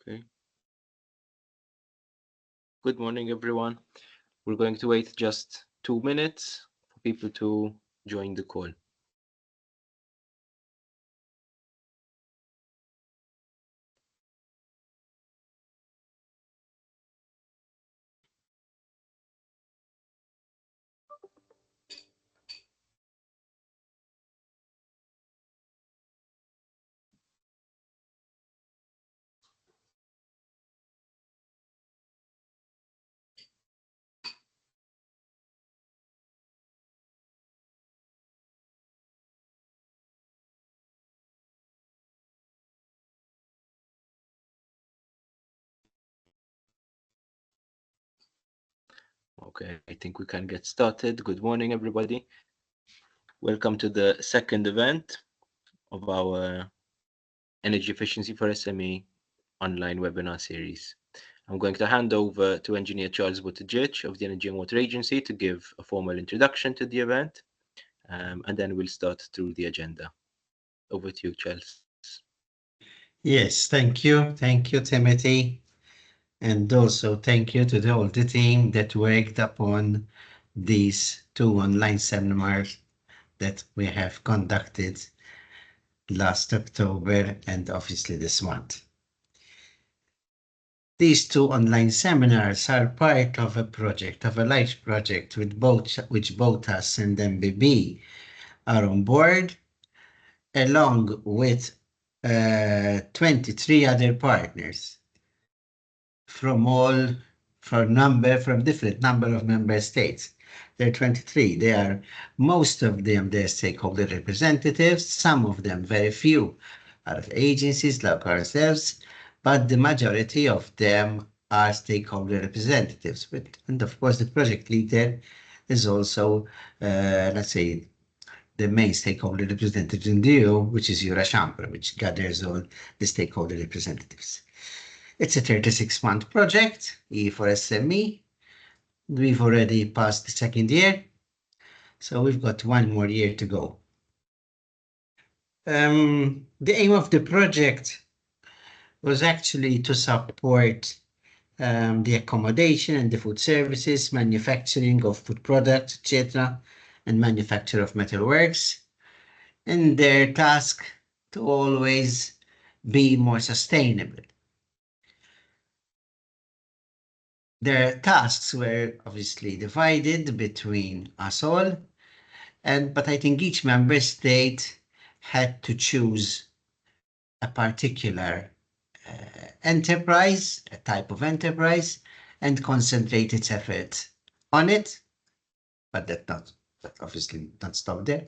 Okay. Good morning, everyone. We're going to wait just 2 minutes for people to join the call. Okay, I think we can get started. Good morning, everybody. Welcome to the second event of our Energy Efficiency for SME online webinar series. I'm going to hand over to Engineer Charles Buttigieg of the Energy and Water Agency to give a formal introduction to the event, and then we'll start through the agenda. Over to you, Charles. Yes, thank you. Thank you, Timothy. And also thank you to all the team that worked upon these two online seminars that we have conducted last October and obviously this month. These two online seminars are part of a project, of a large project which both us and MBB are on board, along with 23 other partners from different number of member states. There are 23. They are, most of them, they're stakeholder representatives, some of them, very few, are agencies like ourselves, but the majority of them are stakeholder representatives. And of course, the project leader is also, let's say, the main stakeholder representative in the EU, which is Eurochamber, which gathers all the stakeholder representatives. It's a 36-month project, E4SME. We've already passed the second year, so we've got one more year to go. The aim of the project was actually to support the accommodation and the food services, manufacturing of food products, etc., and manufacture of metalworks, and their task to always be more sustainable. Their tasks were obviously divided between us all, but I think each member state had to choose a particular enterprise, a type of enterprise, and concentrate its effort on it, but that obviously not stop there.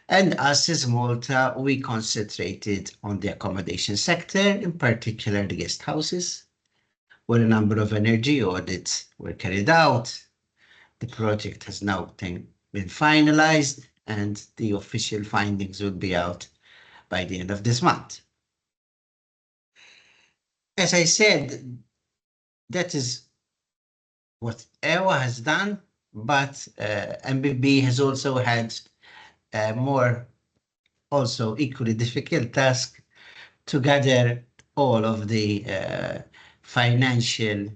And us as Malta, we concentrated on the accommodation sector, in particular the guest houses, where a number of energy audits were carried out. The project has now been finalized, and the official findings will be out by the end of this month. As I said, that is what EWA has done, but MBB has also had a more also equally difficult task to gather all of the financial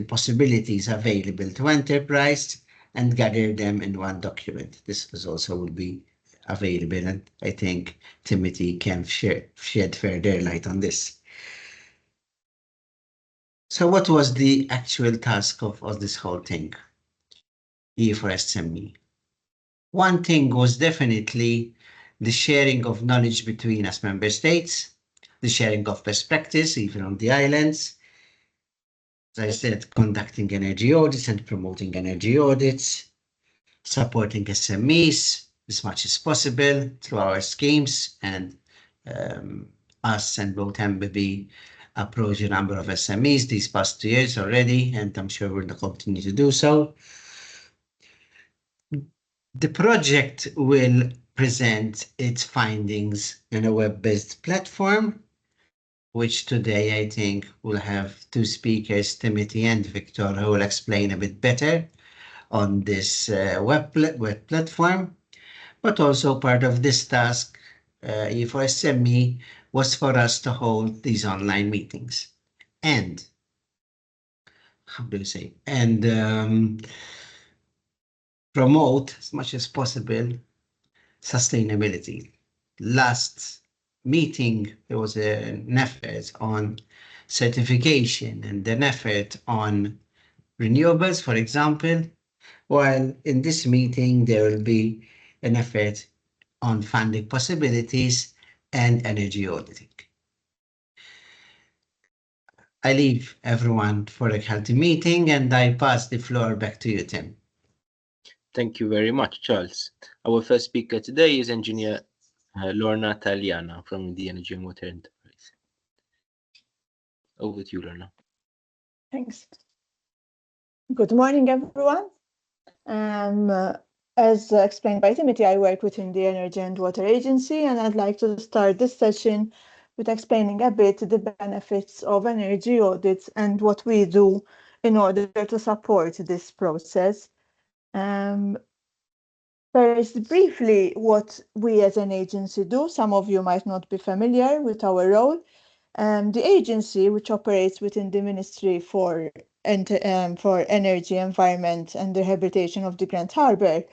possibilities available to enterprise and gather them in one document. This is also will be available, and I think Timothy can shed further light on this. So what was the actual task of this whole thing, E4SME? One thing was definitely the sharing of knowledge between us member states, the sharing of perspectives, even on the islands. As I said, conducting energy audits and promoting energy audits, supporting SMEs as much as possible through our schemes, and us and both MBB approach a number of SMEs these past 2 years already, and I'm sure we're going to continue to do so. The project will present its findings in a web-based platform, which today I think will have two speakers, Timothy and Victor, who will explain a bit better on this web platform. But also part of this task E4SME was for us to hold these online meetings and how do you say, and promote as much as possible sustainability. Last meeting, there was an effort on certification and an effort on renewables, for example, while in this meeting, there will be an effort on funding possibilities and energy auditing. I leave everyone for a healthy meeting and I pass the floor back to you, Tim. Thank you very much, Charles. Our first speaker today is engineer Lorna Taliana from the Energy and Water Enterprise. Over to you, Lorna. Thanks. Good morning, everyone. As explained by Timothy, I work within the Energy and Water Agency, and I'd like to start this session with explaining a bit the benefits of energy audits and what we do in order to support this process. First, briefly, what we as an agency do. Some of you might not be familiar with our role. The agency, which operates within the Ministry for Energy, Environment and the Rehabilitation of the Grand Harbour,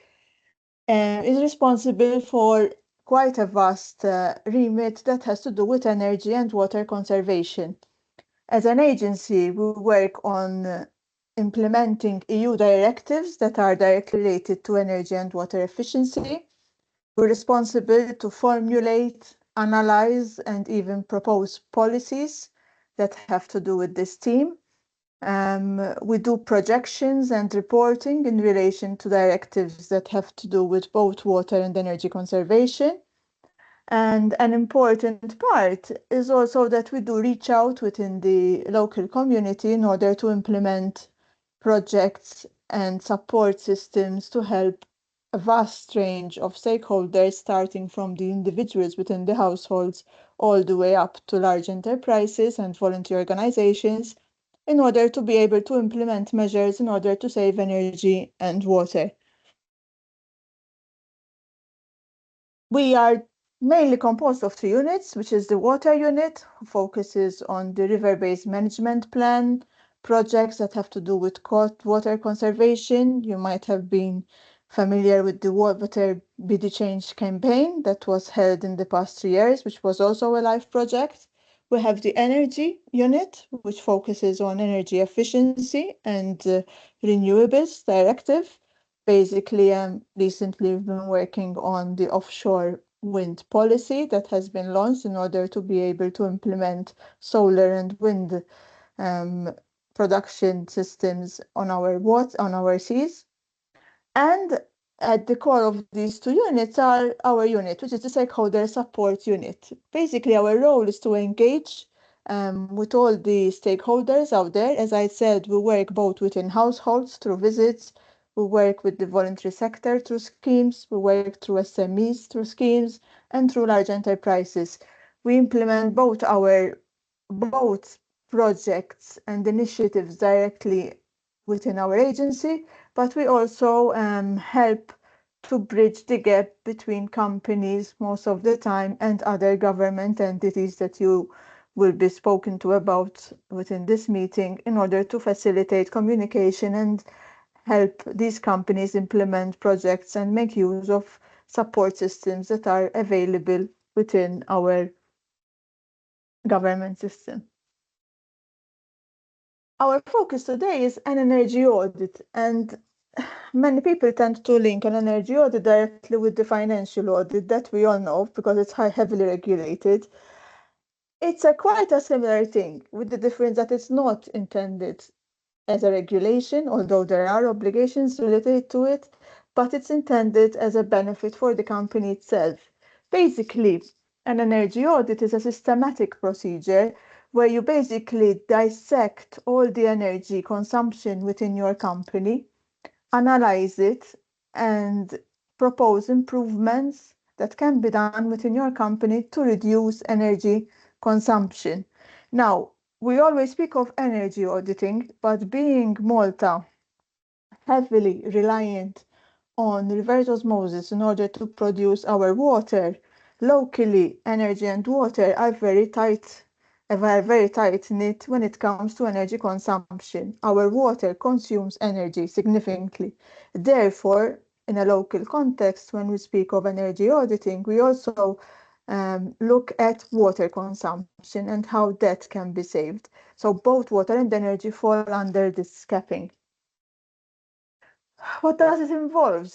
is responsible for quite a vast remit that has to do with energy and water conservation. As an agency, we work on implementing EU directives that are directly related to energy and water efficiency. We're responsible to formulate, analyze, and even propose policies that have to do with this theme. We do projections and reporting in relation to directives that have to do with both water and energy conservation. And an important part is also that we do reach out within the local community in order to implement projects and support systems to help a vast range of stakeholders, starting from the individuals within the households all the way up to large enterprises and volunteer organizations, in order to be able to implement measures in order to save energy and water. We are mainly composed of 3 units, which is the water unit, who focuses on the river-based management plan, projects that have to do with water conservation. You might have been familiar with the water BD change campaign that was held in the past 3 years, which was also a live project. We have the energy unit, which focuses on energy efficiency and renewables directive. Basically, recently we've been working on the offshore wind policy that has been launched in order to be able to implement solar and wind production systems on our seas. And at the core of these 2 units are our unit, which is the stakeholder support unit. Basically, our role is to engage with all the stakeholders out there. As I said, we work both within households through visits, we work with the voluntary sector through schemes, we work through SMEs through schemes, and through large enterprises. We implement both projects and initiatives directly within our agency, but we also help to bridge the gap between companies most of the time and other government entities that you will be spoken to about within this meeting, in order to facilitate communication and help these companies implement projects and make use of support systems that are available within our government system. Our focus today is an energy audit, and many people tend to link an energy audit directly with the financial audit that we all know, because it's heavily regulated. It's quite a similar thing, with the difference that it's not intended as a regulation, although there are obligations related to it, but it's intended as a benefit for the company itself. Basically, an energy audit is a systematic procedure where you basically dissect all the energy consumption within your company, analyze it, and propose improvements that can be done within your company to reduce energy consumption. Now, we always speak of energy auditing, but being Malta heavily reliant on reverse osmosis in order to produce our water, Locally, energy and water are very tight-knit when it comes to energy consumption. Our water consumes energy significantly. Therefore, in a local context, when we speak of energy auditing, we also look at water consumption and how that can be saved. So both water and energy fall under this capping. What does it involve?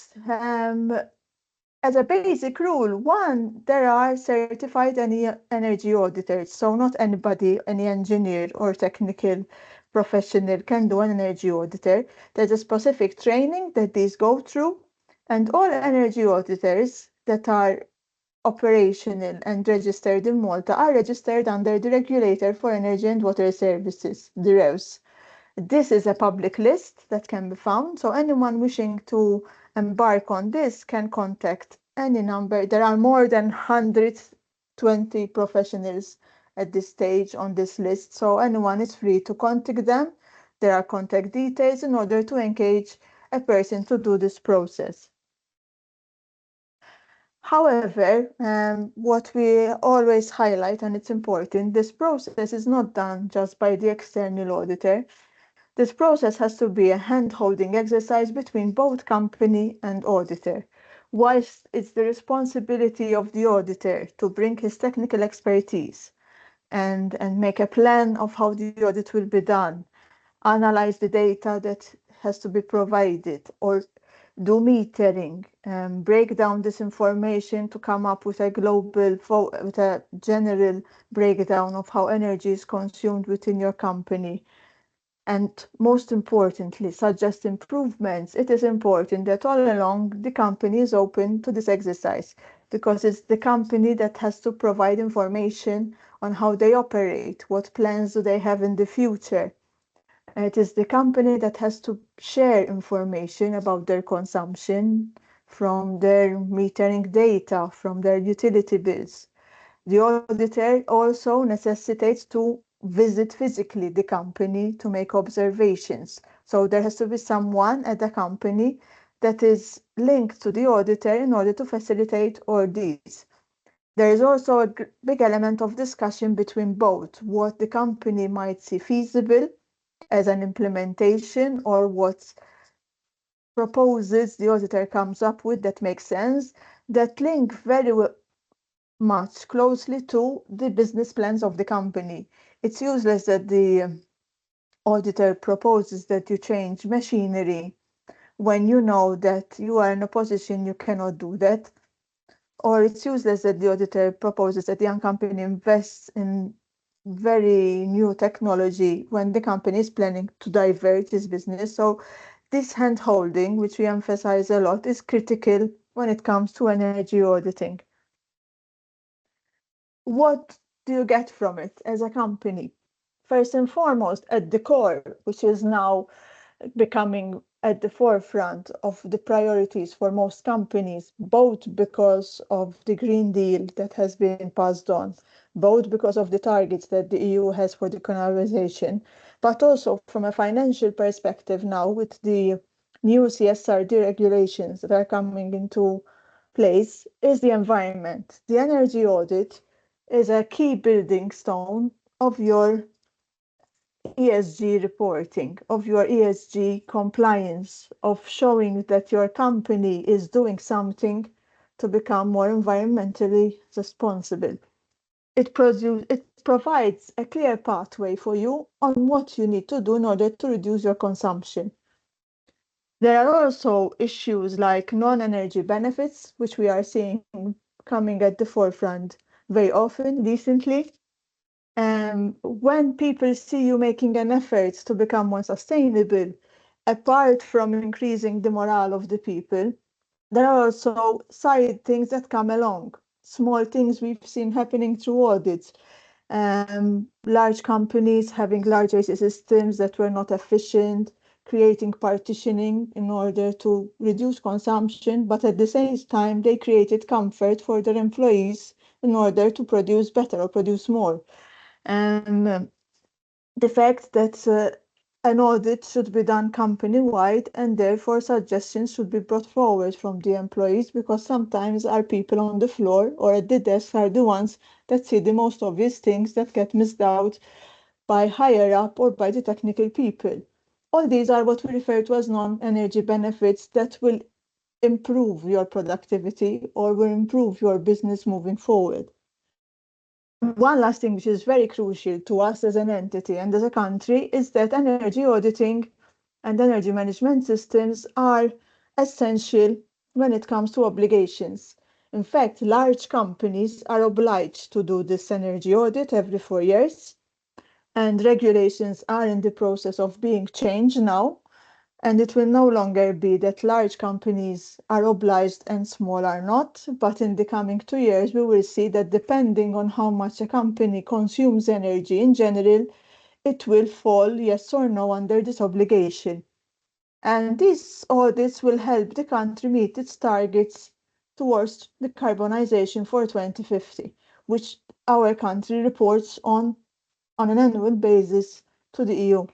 As a basic rule, one, there are certified energy auditors, so not anybody, any engineer or technical professional can do an energy auditor. There's a specific training that these go through, and all energy auditors that are operational and registered in Malta are registered under the Regulator for Energy and Water Services, the REWS. This is a public list that can be found, so anyone wishing to embark on this can contact any number. There are more than 120 professionals at this stage on this list, so anyone is free to contact them. There are contact details in order to engage a person to do this process. However, what we always highlight, and it's important, this process is not done just by the external auditor. This process has to be a hand-holding exercise between both company and auditor. Whilst it's the responsibility of the auditor to bring his technical expertise and make a plan of how the audit will be done, analyze the data that has to be provided, or do metering, break down this information to come up with a with a general breakdown of how energy is consumed within your company. And most importantly, suggest improvements. It is important that all along the company is open to this exercise, because it's the company that has to provide information on how they operate, what plans do they have in the future. It is the company that has to share information about their consumption from their metering data, from their utility bills. The auditor also necessitates to visit physically the company to make observations. So there has to be someone at the company that is linked to the auditor in order to facilitate all these. There is also a big element of discussion between both, what the company might see feasible as an implementation or what proposals the auditor comes up with that make sense, that link very much closely to the business plans of the company. It's useless that the auditor proposes that you change machinery when you know that you are in a position you cannot do that. Or it's useless that the auditor proposes that the young company invests in very new technology when the company is planning to divert its business. So this hand-holding, which we emphasize a lot, is critical when it comes to energy auditing. What do you get from it as a company? First and foremost, at the core, which is now becoming at the forefront of the priorities for most companies, both because of the Green Deal that has been passed on, both because of the targets that the EU has for decarbonization, but also from a financial perspective now with the new CSRD regulations that are coming into place, is the environment. The energy audit is a key building stone of your ESG reporting, of your ESG compliance, of showing that your company is doing something to become more environmentally responsible. It provides a clear pathway for you on what you need to do in order to reduce your consumption. There are also issues like non-energy benefits, which we are seeing coming at the forefront very often recently. When people see you making an effort to become more sustainable, apart from increasing the morale of the people, there are also side things that come along, small things we've seen happening through audits. Large companies having large IT systems that were not efficient, creating partitioning in order to reduce consumption, but at the same time, they created comfort for their employees in order to produce better or produce more. The fact that an audit should be done company-wide, and therefore suggestions should be brought forward from the employees, because sometimes our people on the floor or at the desk are the ones that see the most obvious things that get missed out by higher up or by the technical people. All these are what we refer to as non-energy benefits that will improve your productivity or will improve your business moving forward. One last thing which is very crucial to us as an entity and as a country is that energy auditing and energy management systems are essential when it comes to obligations. In fact, large companies are obliged to do this energy audit every 4 years, and regulations are in the process of being changed now. And it will no longer be that large companies are obliged and small are not, but in the coming 2 years, we will see that depending on how much a company consumes energy in general, it will fall, yes or no, under this obligation. And these audits will help the country meet its targets towards decarbonization for 2050, which our country reports on an annual basis to the EU.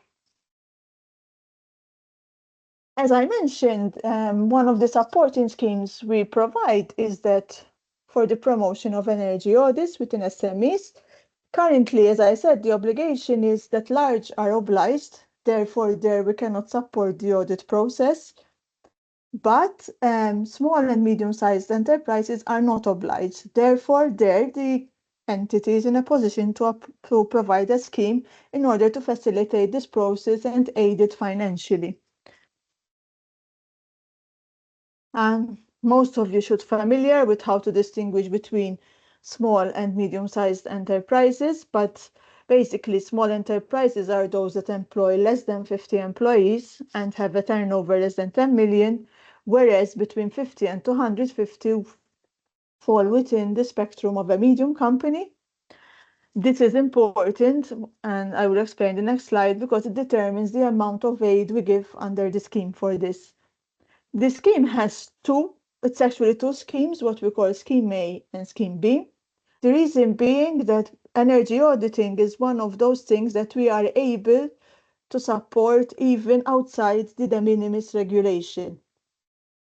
As I mentioned, one of the supporting schemes we provide is that for the promotion of energy audits within SMEs. Currently, as I said, the obligation is that large are obliged, therefore there we cannot support the audit process. But small and medium-sized enterprises are not obliged. Therefore, there the entity is in a position to provide a scheme in order to facilitate this process and aid it financially. And most of you should be familiar with how to distinguish between small and medium-sized enterprises, but basically small enterprises are those that employ less than 50 employees and have a turnover less than 10 million, whereas between 50 and 250 fall within the spectrum of a medium company. This is important, and I will explain the next slide, because it determines the amount of aid we give under the scheme for this. The scheme has it's actually two schemes, what we call Scheme A and Scheme B. The reason being that energy auditing is one of those things that we are able to support even outside the de minimis regulation.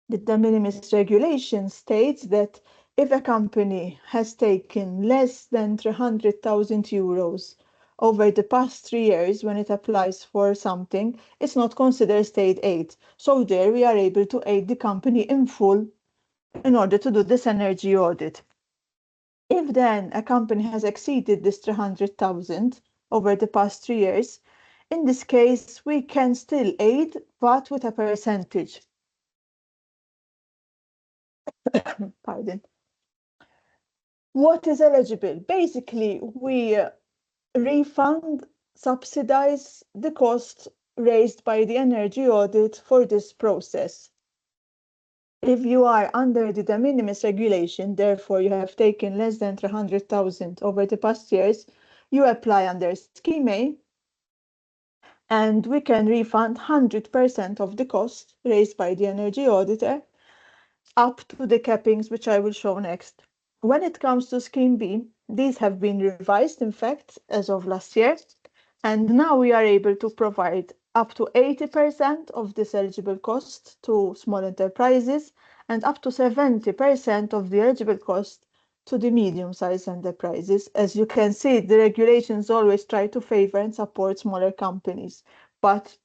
The de minimis regulation states that if a company has taken less than 300,000 euros over the past 3 years when it applies for something, it's not considered state aid. So there we are able to aid the company in full in order to do this energy audit. If then a company has exceeded this 300,000 over the past 3 years, in this case, we can still aid, but with a percentage. Pardon. What is eligible? Basically, we refund, subsidize the cost raised by the energy audit for this process. If you are under the de minimis regulation, therefore you have taken less than 300,000 over the past years, you apply under Scheme A, and we can refund 100% of the cost raised by the energy auditor up to the cappings, which I will show next. When it comes to Scheme B, these have been revised, in fact, as of last year, and now we are able to provide up to 80% of this eligible cost to small enterprises and up to 70% of the eligible cost to the medium-sized enterprises. As you can see, the regulations always try to favor and support smaller companies, but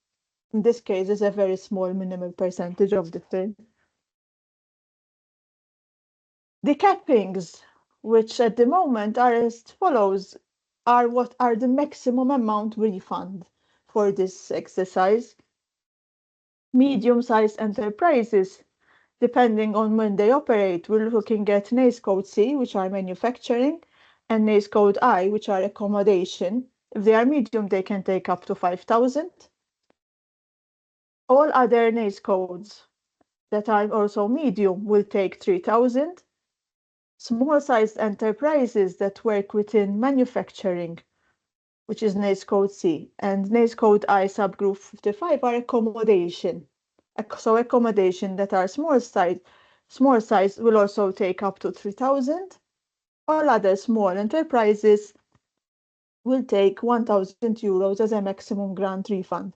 in this case, it's a very small minimal percentage of the thing. The cappings, which at the moment are as follows, are what are the maximum amount refund for this exercise. Medium-sized enterprises, depending on when they operate, we're looking at NACE Code C, which are manufacturing, and NACE Code I, which are accommodation. If they are medium, they can take up to 5,000. All other NACE codes that are also medium will take 3,000. Small-sized enterprises that work within manufacturing, which is NACE Code C, and NACE Code I subgroup 55 are accommodation. So accommodation that are small size will also take up to 3,000. All other small enterprises will take 1,000 euros as a maximum grant refund.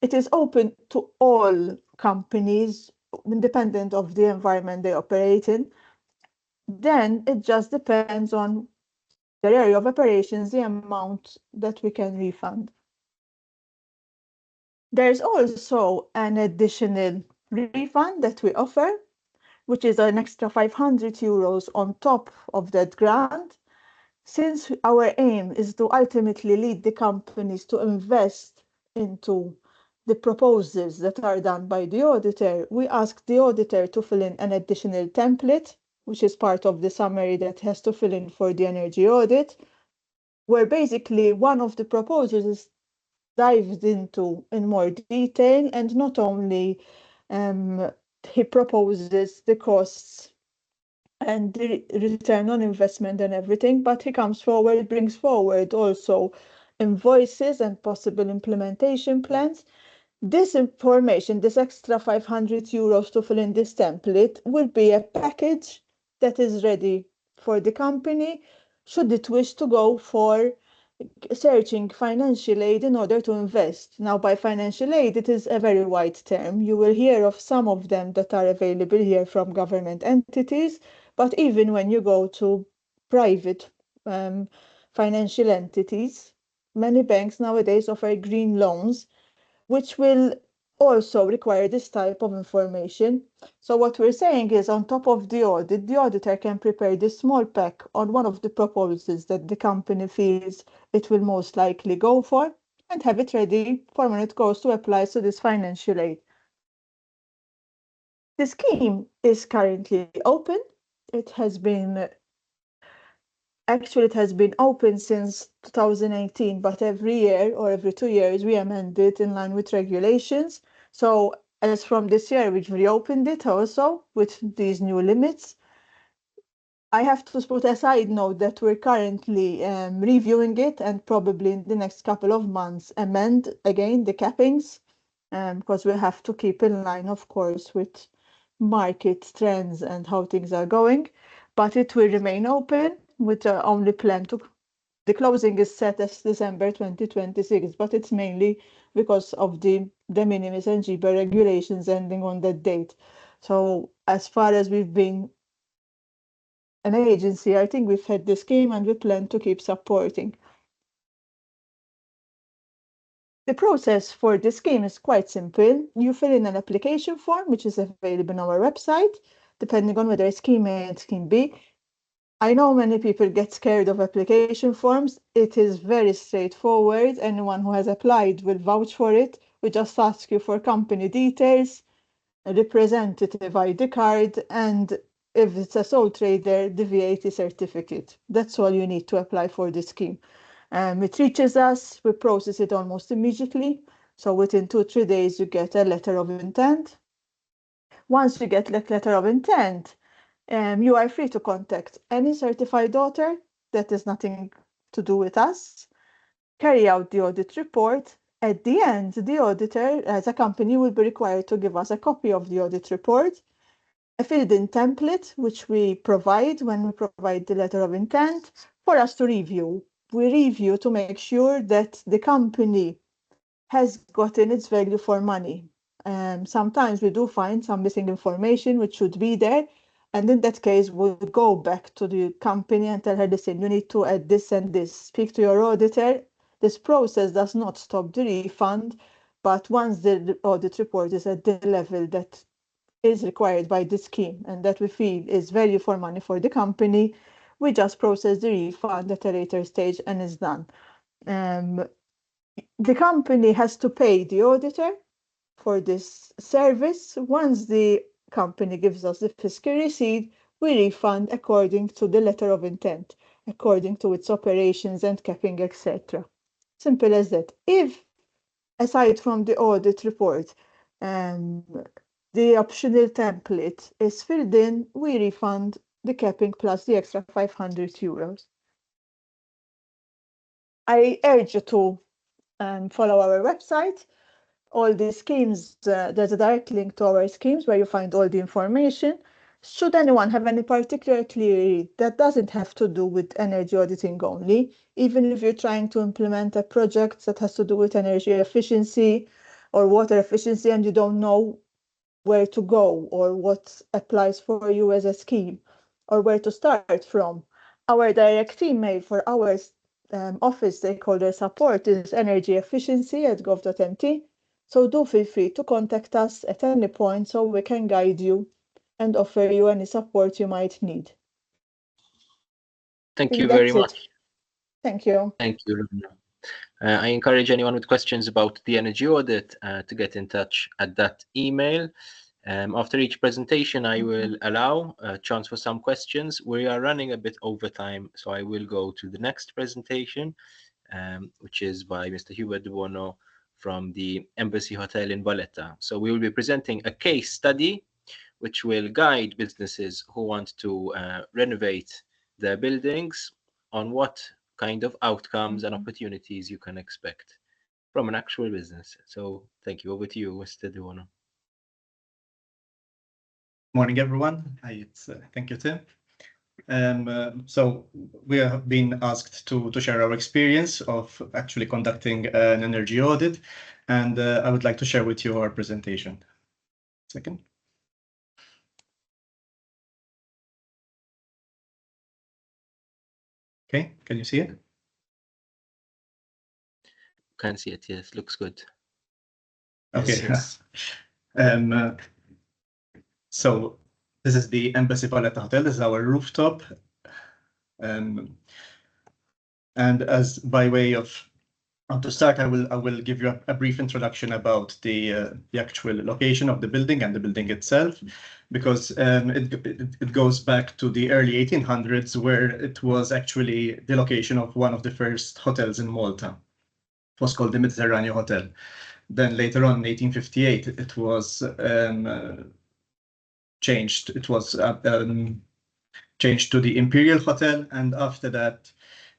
It is open to all companies, independent of the environment they operate in. Then it just depends on their area of operations, the amount that we can refund. There's also an additional refund that we offer, which is an extra 500 euros on top of that grant. Since our aim is to ultimately lead the companies to invest into the proposals that are done by the auditor, we ask the auditor to fill in an additional template, which is part of the summary that has to fill in for the energy audit, where basically one of the proposals is dived into in more detail, and not only he proposes the costs and the return on investment and everything, but he brings forward also invoices and possible implementation plans. This information, this extra 500 euros to fill in this template, will be a package that is ready for the company should it wish to go for searching financial aid in order to invest. Now, by financial aid, it is a very wide term. You will hear of some of them that are available here from government entities, but even when you go to private financial entities, many banks nowadays offer green loans, which will also require this type of information. So what we're saying is, on top of the audit, the auditor can prepare this small pack on one of the proposals that the company feels it will most likely go for, and have it ready for when it goes to apply to this financial aid. The scheme is currently open. It has been open since 2018, but every year or every 2 years we amend it in line with regulations. So as from this year, we've reopened it also with these new limits. I have to put a side note that we're currently reviewing it, and probably in the next couple of months amend again the cappings, because we have to keep in line, of course, with market trends and how things are going. But it will remain open with only plan to the closing is set as December 2026, but it's mainly because of the de minimis and GBER regulations ending on that date. So as far as we've been an agency, I think we've had the scheme and we plan to keep supporting. The process for the scheme is quite simple. You fill in an application form, which is available on our website, depending on whether it's scheme A and scheme B. I know many people get scared of application forms. It is very straightforward. Anyone who has applied will vouch for it. We just ask you for company details, a representative ID card, and if it's a sole trader, the VAT certificate. That's all you need to apply for the scheme. It reaches us, we process it almost immediately. So within 2-3 days, you get a letter of intent. Once you get the letter of intent, you are free to contact any certified auditor that has nothing to do with us, carry out the audit report. At the end, the auditor, as a company, will be required to give us a copy of the audit report, a filled-in template, which we provide when we provide the letter of intent, for us to review. We review to make sure that the company has gotten its value for money. Sometimes we do find some missing information which should be there, and in that case, we'll go back to the company and tell her, listen, you need to add this and this. Speak to your auditor. This process does not stop the refund, but once the audit report is at the level that is required by the scheme and that we feel is value for money for the company, we just process the refund at a later stage and it's done. The company has to pay the auditor for this service. Once the company gives us the fiscal receipt, we refund according to the letter of intent, according to its operations and capping, etc. Simple as that. If, aside from the audit report, the optional template is filled in, we refund the capping plus the extra 500 euros. I urge you to follow our website. All the schemes, there's a direct link to our schemes where you find all the information. Should anyone have any particular query that doesn't have to do with energy auditing only, even if you're trying to implement a project that has to do with energy efficiency, or water efficiency and you don't know where to go or what applies for you as a scheme or where to start from. Our direct email for our office stakeholder support is energyefficiency@gov.mt. So do feel free to contact us at any point so we can guide you and offer you any support you might need. Thank you very much. Thank you. Thank you, Luna. I encourage anyone with questions about the energy audit to get in touch at that email. After each presentation, I will allow a chance for some questions. We are running a bit over time, so I will go to the next presentation, which is by Mr. Hubert de Bono from the Embassy Hotel in Valletta. So we will be presenting a case study which will guide businesses who want to renovate their buildings on what kind of outcomes and opportunities you can expect from an actual business. So thank you. Over to you, Mr. de Bono. Morning, everyone. Thank you, Tim. So we have been asked to share our experience of actually conducting an energy audit, and I would like to share with you our presentation. Second. Okay, can you see it? Can see it, yes, looks good. Okay. Yes. So this is the Embassy Valletta Hotel. This is our rooftop. And as by way of to start, I will give you a brief introduction about the actual location of the building and the building itself, because it goes back to the early 1800s, where it was actually the location of one of the first hotels in Malta. It was called the Mediterranean Hotel. Then later on, in 1858, it was changed. It was changed to the Imperial Hotel, and after that,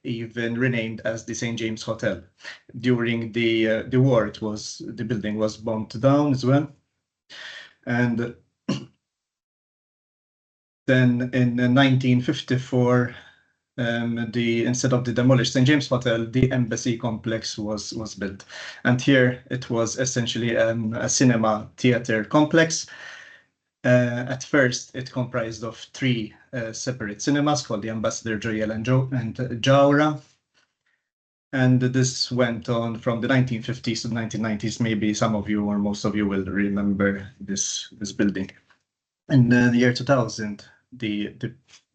even renamed as the St. James Hotel. During the war, the building was bombed down as well, and then in 1954, instead of the demolished St. James Hotel, the Embassy complex was built, and here it was essentially a cinema theater complex. At first, it comprised of three separate cinemas called the Ambassador, Joyel, and Jawra. And this went on from the 1950s to the 1990s. Maybe some of you or most of you will remember this building. In the year 2000, the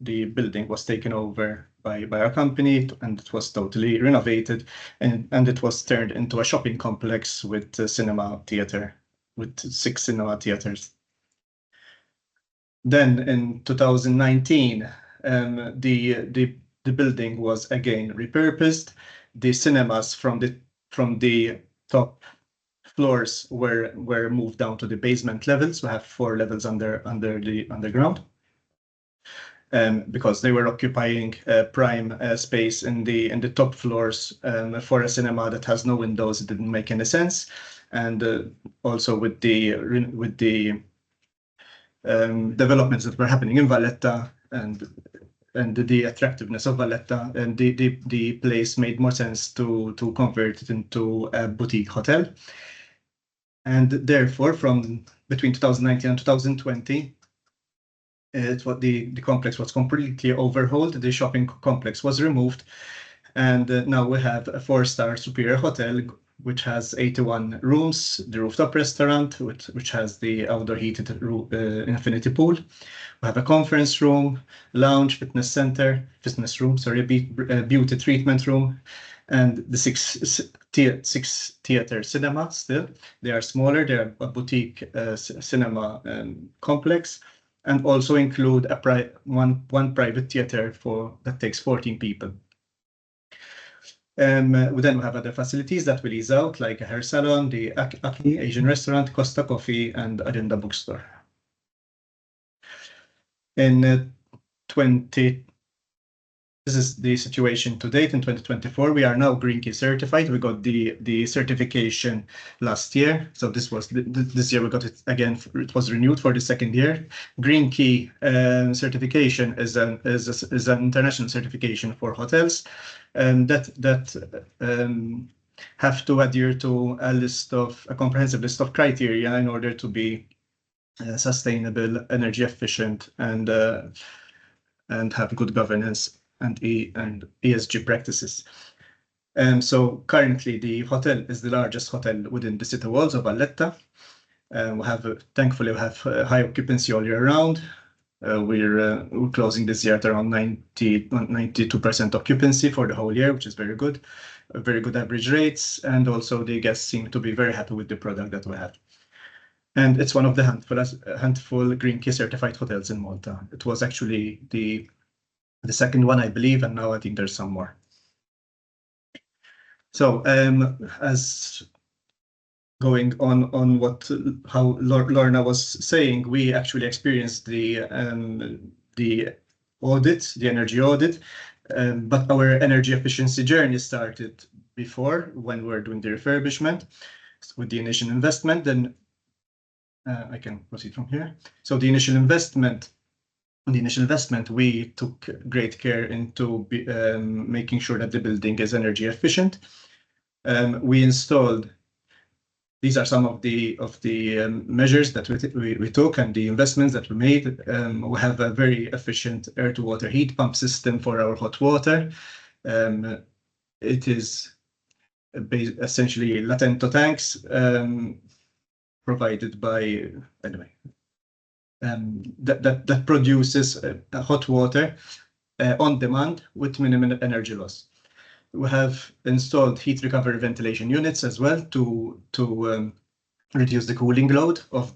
building was taken over by our company, and it was totally renovated, and it was turned into a shopping complex with a cinema theater, with 6 cinema theaters. Then in 2019, the building was again repurposed. The cinemas from the top floors were moved down to the basement levels. We have 4 levels under the underground, because they were occupying prime space in the top floors for a cinema that has no windows. It didn't make any sense, and also with the developments that were happening in Valletta and the attractiveness of Valletta, and the place made more sense to convert it into a boutique hotel. And therefore, from between 2019 and 2020, the complex was completely overhauled. The shopping complex was removed, and now we have a 4-star superior hotel, which has 81 rooms, the rooftop restaurant, which has the outdoor heated infinity pool. We have a conference room, lounge, fitness room, beauty treatment room, and the 6 theater cinema still. They are smaller, they are a boutique cinema complex, and also include one private theater that takes 14 people. We then have other facilities that we lease out, like a hair salon, the Acme Asian restaurant, Costa Coffee, and Agenda bookstore. This is the situation to date in 2024. We are now Green Key certified. We got the certification last year. So this year we got it again. It was renewed for the 2nd year. Green Key certification is an international certification for hotels, and that have to adhere to a comprehensive list of criteria in order to be sustainable, energy efficient, and have good governance and ESG practices. So currently, the hotel is the largest hotel within the city walls of Valletta. Thankfully, we have high occupancy all year round. We're closing this year at around 92% occupancy for the whole year, which is very good. Very good average rates, and also the guests seem to be very happy with the product that we have. And it's one of the handful Green Key certified hotels in Malta. It was actually the second one, I believe, and now I think there's some more. So as going on how Lorna was saying, we actually experienced the audit, the energy audit, but our energy efficiency journey started before, when we were doing the refurbishment with the initial investment. Then I can proceed from here. So the initial investment, we took great care into making sure that the building is energy efficient. We installed. These are some of the measures that we took and the investments that we made. We have a very efficient air-to-water heat pump system for our hot water. It is essentially Latento tanks provided by that produces hot water on demand with minimal energy loss. We have installed heat recovery ventilation units as well to reduce the cooling load of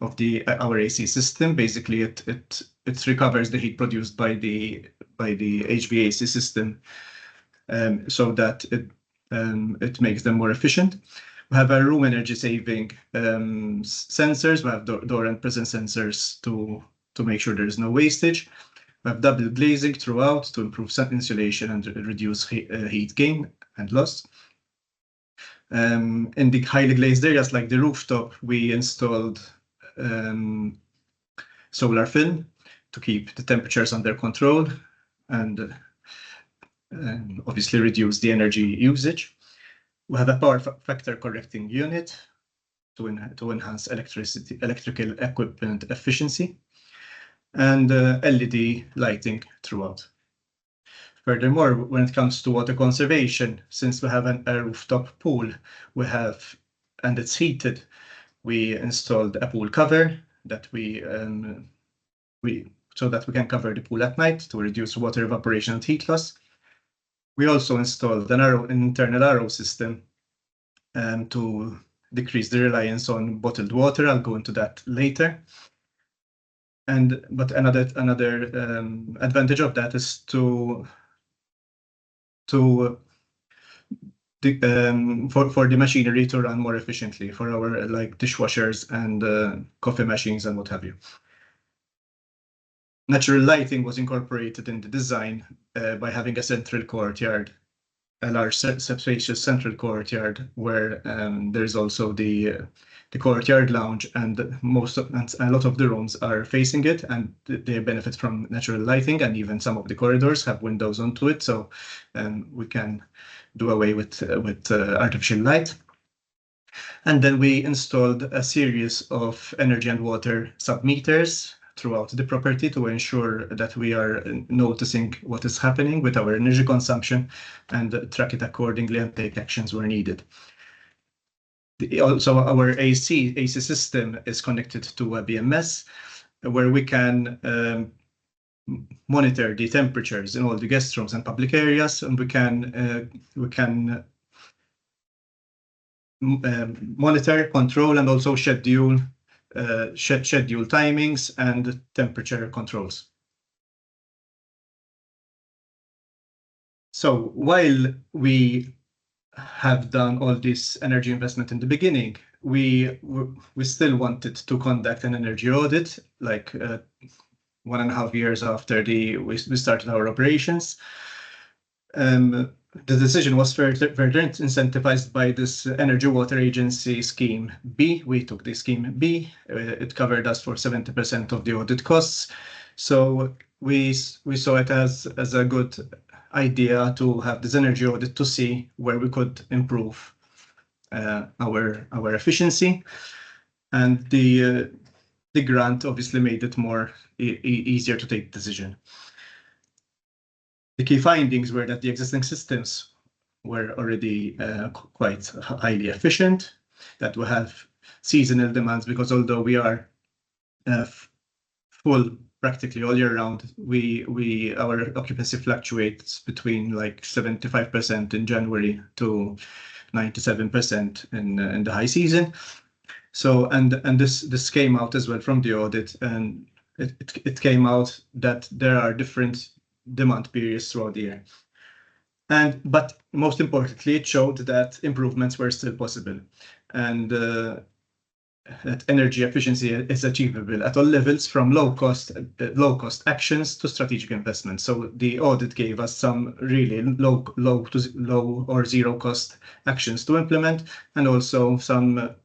our AC system. Basically, it recovers the heat produced by the HVAC system, so that it makes them more efficient. We have our room energy saving sensors. We have door and presence sensors to make sure there is no wastage. We have double glazing throughout to improve sun insulation and reduce heat gain and loss. In the highly glazed areas like the rooftop, we installed solar film to keep the temperatures under control and obviously reduce the energy usage. We have a power factor correcting unit to enhance electrical equipment efficiency, and LED lighting throughout. Furthermore, when it comes to water conservation, since we have a rooftop pool, and it's heated, we installed a pool cover that so that we can cover the pool at night to reduce water evaporation and heat loss. We also installed an internal RO system to decrease the reliance on bottled water. I'll go into that later. But another advantage of that is for the machinery to run more efficiently for our dishwashers and coffee machines and what have you. Natural lighting was incorporated in the design by having a central courtyard, a large spacious central courtyard where there's also the courtyard lounge, and a lot of the rooms are facing it, and they benefit from natural lighting, and even some of the corridors have windows onto it, so we can do away with artificial light. And then we installed a series of energy and water sub-meters throughout the property to ensure that we are noticing what is happening with our energy consumption and track it accordingly and take actions where needed. Also, our AC system is connected to a BMS where we can monitor the temperatures in all the guest rooms and public areas, and we can monitor, control, and also schedule timings and temperature controls. So while we have done all this energy investment in the beginning, we still wanted to conduct an energy audit, 1.5 years after we started our operations. The decision was further incentivized by this Energy Water Agency Scheme B. We took the Scheme B. It covered us for 70% of the audit costs. So we saw it as a good idea to have this energy audit to see where we could improve our efficiency, and the grant obviously made it more easier to take decision. The key findings were that the existing systems were already quite highly efficient, that we have seasonal demands, because although we are full practically all year round, our occupancy fluctuates between like 75% in January to 97% in the high season. So and this came out as well from the audit, and it came out that there are different demand periods throughout the year. But most importantly, it showed that improvements were still possible, and that energy efficiency is achievable at all levels, from low cost actions to strategic investments. So the audit gave us some really low or zero cost actions to implement, and also some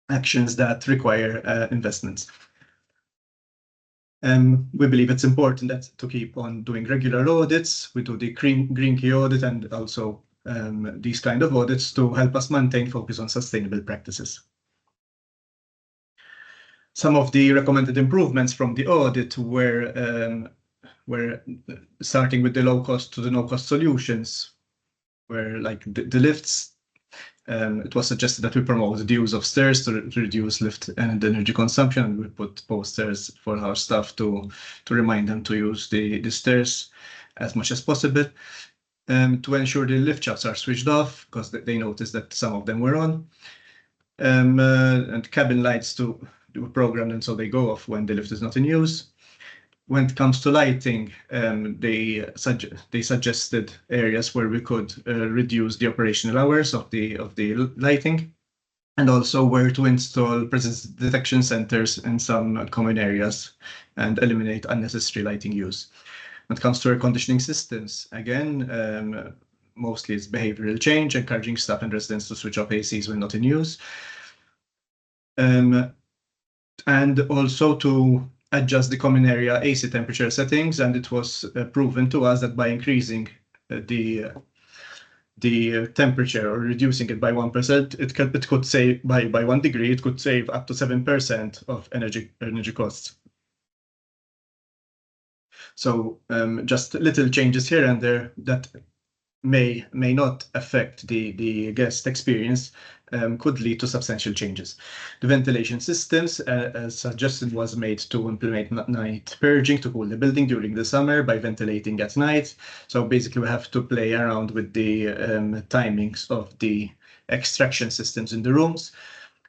actions that require investments. We believe it's important that to keep on doing regular audits. We do the green key audit and also these kind of audits to help us maintain focus on sustainable practices. Some of the recommended improvements from the audit were starting with the low cost to the no cost solutions, where like the lifts. It was suggested that we promote the use of stairs to reduce lift and energy consumption, and we put posters for our staff to remind them to use the stairs as much as possible. To ensure the lift shafts are switched off, because they noticed that some of them were on. And cabin lights to program them so they go off when the lift is not in use. When it comes to lighting, they suggested areas where we could reduce the operational hours of the lighting, and also where to install presence detection centers in some common areas and eliminate unnecessary lighting use. When it comes to air conditioning systems, again, mostly it's behavioral change, encouraging staff and residents to switch off ACs when not in use. And also to adjust the common area AC temperature settings, and it was proven to us that by increasing the temperature or reducing it by 1%, it could save by 1 degree, it could save up to 7% of energy costs. So just little changes here and there that may not affect the guest experience could lead to substantial changes. The ventilation systems, as suggested, was made to implement night purging to cool the building during the summer by ventilating at night. So basically we have to play around with the timings of the extraction systems in the rooms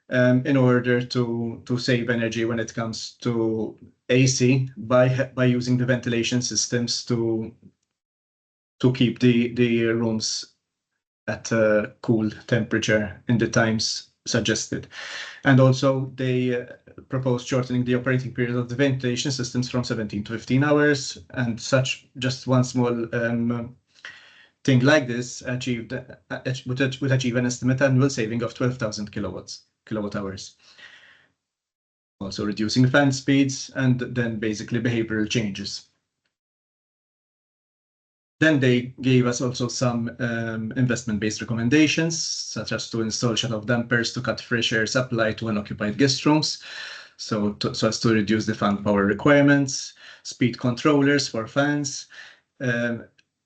in order to save energy when it comes to AC by using the ventilation systems to keep the rooms at a cool temperature in the times suggested. And also they proposed shortening the operating period of the ventilation systems from 17 to 15 hours, and such just one small thing like this would achieve an estimated annual saving of 12,000 kilowatt hours. Also reducing fan speeds, and then basically behavioral changes. Then they gave us also some investment-based recommendations, such as to install shut-off dampers to cut fresh air supply to unoccupied guest rooms, so as to reduce the fan power requirements, speed controllers for fans,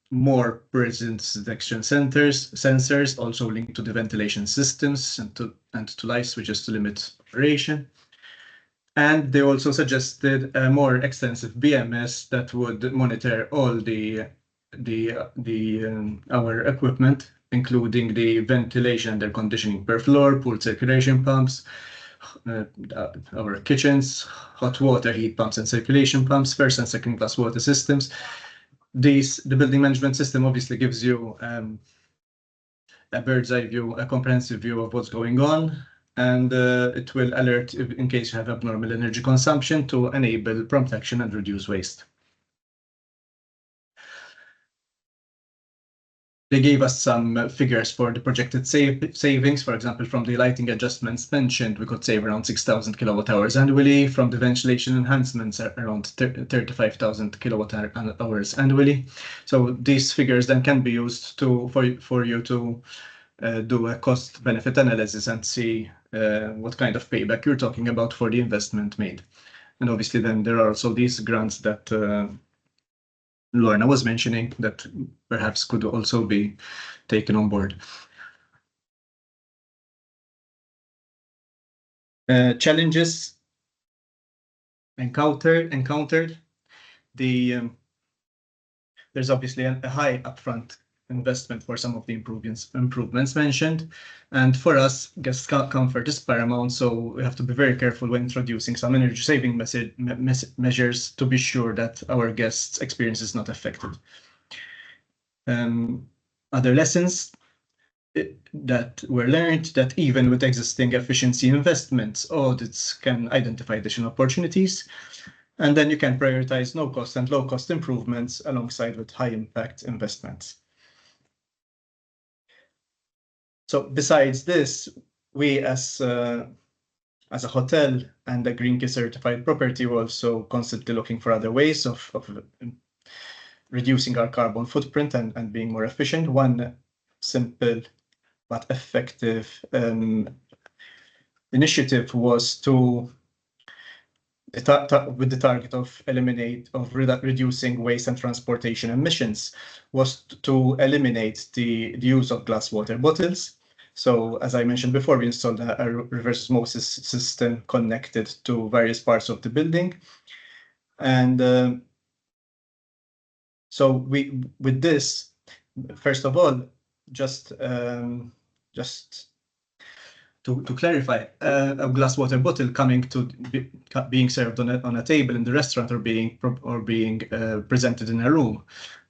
more presence detection sensors also linked to the ventilation systems and to light switches to limit operation. And they also suggested a more extensive BMS that would monitor all our equipment, including the ventilation and air conditioning per floor, pool circulation pumps, our kitchens, hot water heat pumps and circulation pumps, first and second class water systems. The building management system obviously gives you a bird's eye view, a comprehensive view of what's going on, and it will alert in case you have abnormal energy consumption to enable prompt action and reduce waste. They gave us some figures for the projected savings. For example, from the lighting adjustments mentioned, we could save around 6,000 kilowatt hours annually. From the ventilation enhancements, around 35,000 kilowatt hours annually. So these figures then can be used for you to do a cost benefit analysis and see what kind of payback you're talking about for the investment made. And obviously then there are also these grants that Lorna was mentioning that perhaps could also be taken on board. Challenges encountered. There's obviously a high upfront investment for some of the improvements mentioned, and for us, guest comfort is paramount. So we have to be very careful when introducing some energy saving measures to be sure that our guests' experience is not affected. Other lessons that were learned, that even with existing efficiency investments, audits can identify additional opportunities. And then you can prioritize no-cost and low-cost improvements alongside with high-impact investments. So besides this, we as a hotel and a Green Key certified property, we're also constantly looking for other ways of reducing our carbon footprint and being more efficient. One simple but effective initiative was to with the target of reducing waste and transportation emissions, was to eliminate the use of glass water bottles. So as I mentioned before, we installed a reverse osmosis system connected to various parts of the building. And so with this, first of all, just to clarify, a glass water bottle coming to being served on a table in the restaurant or being presented in a room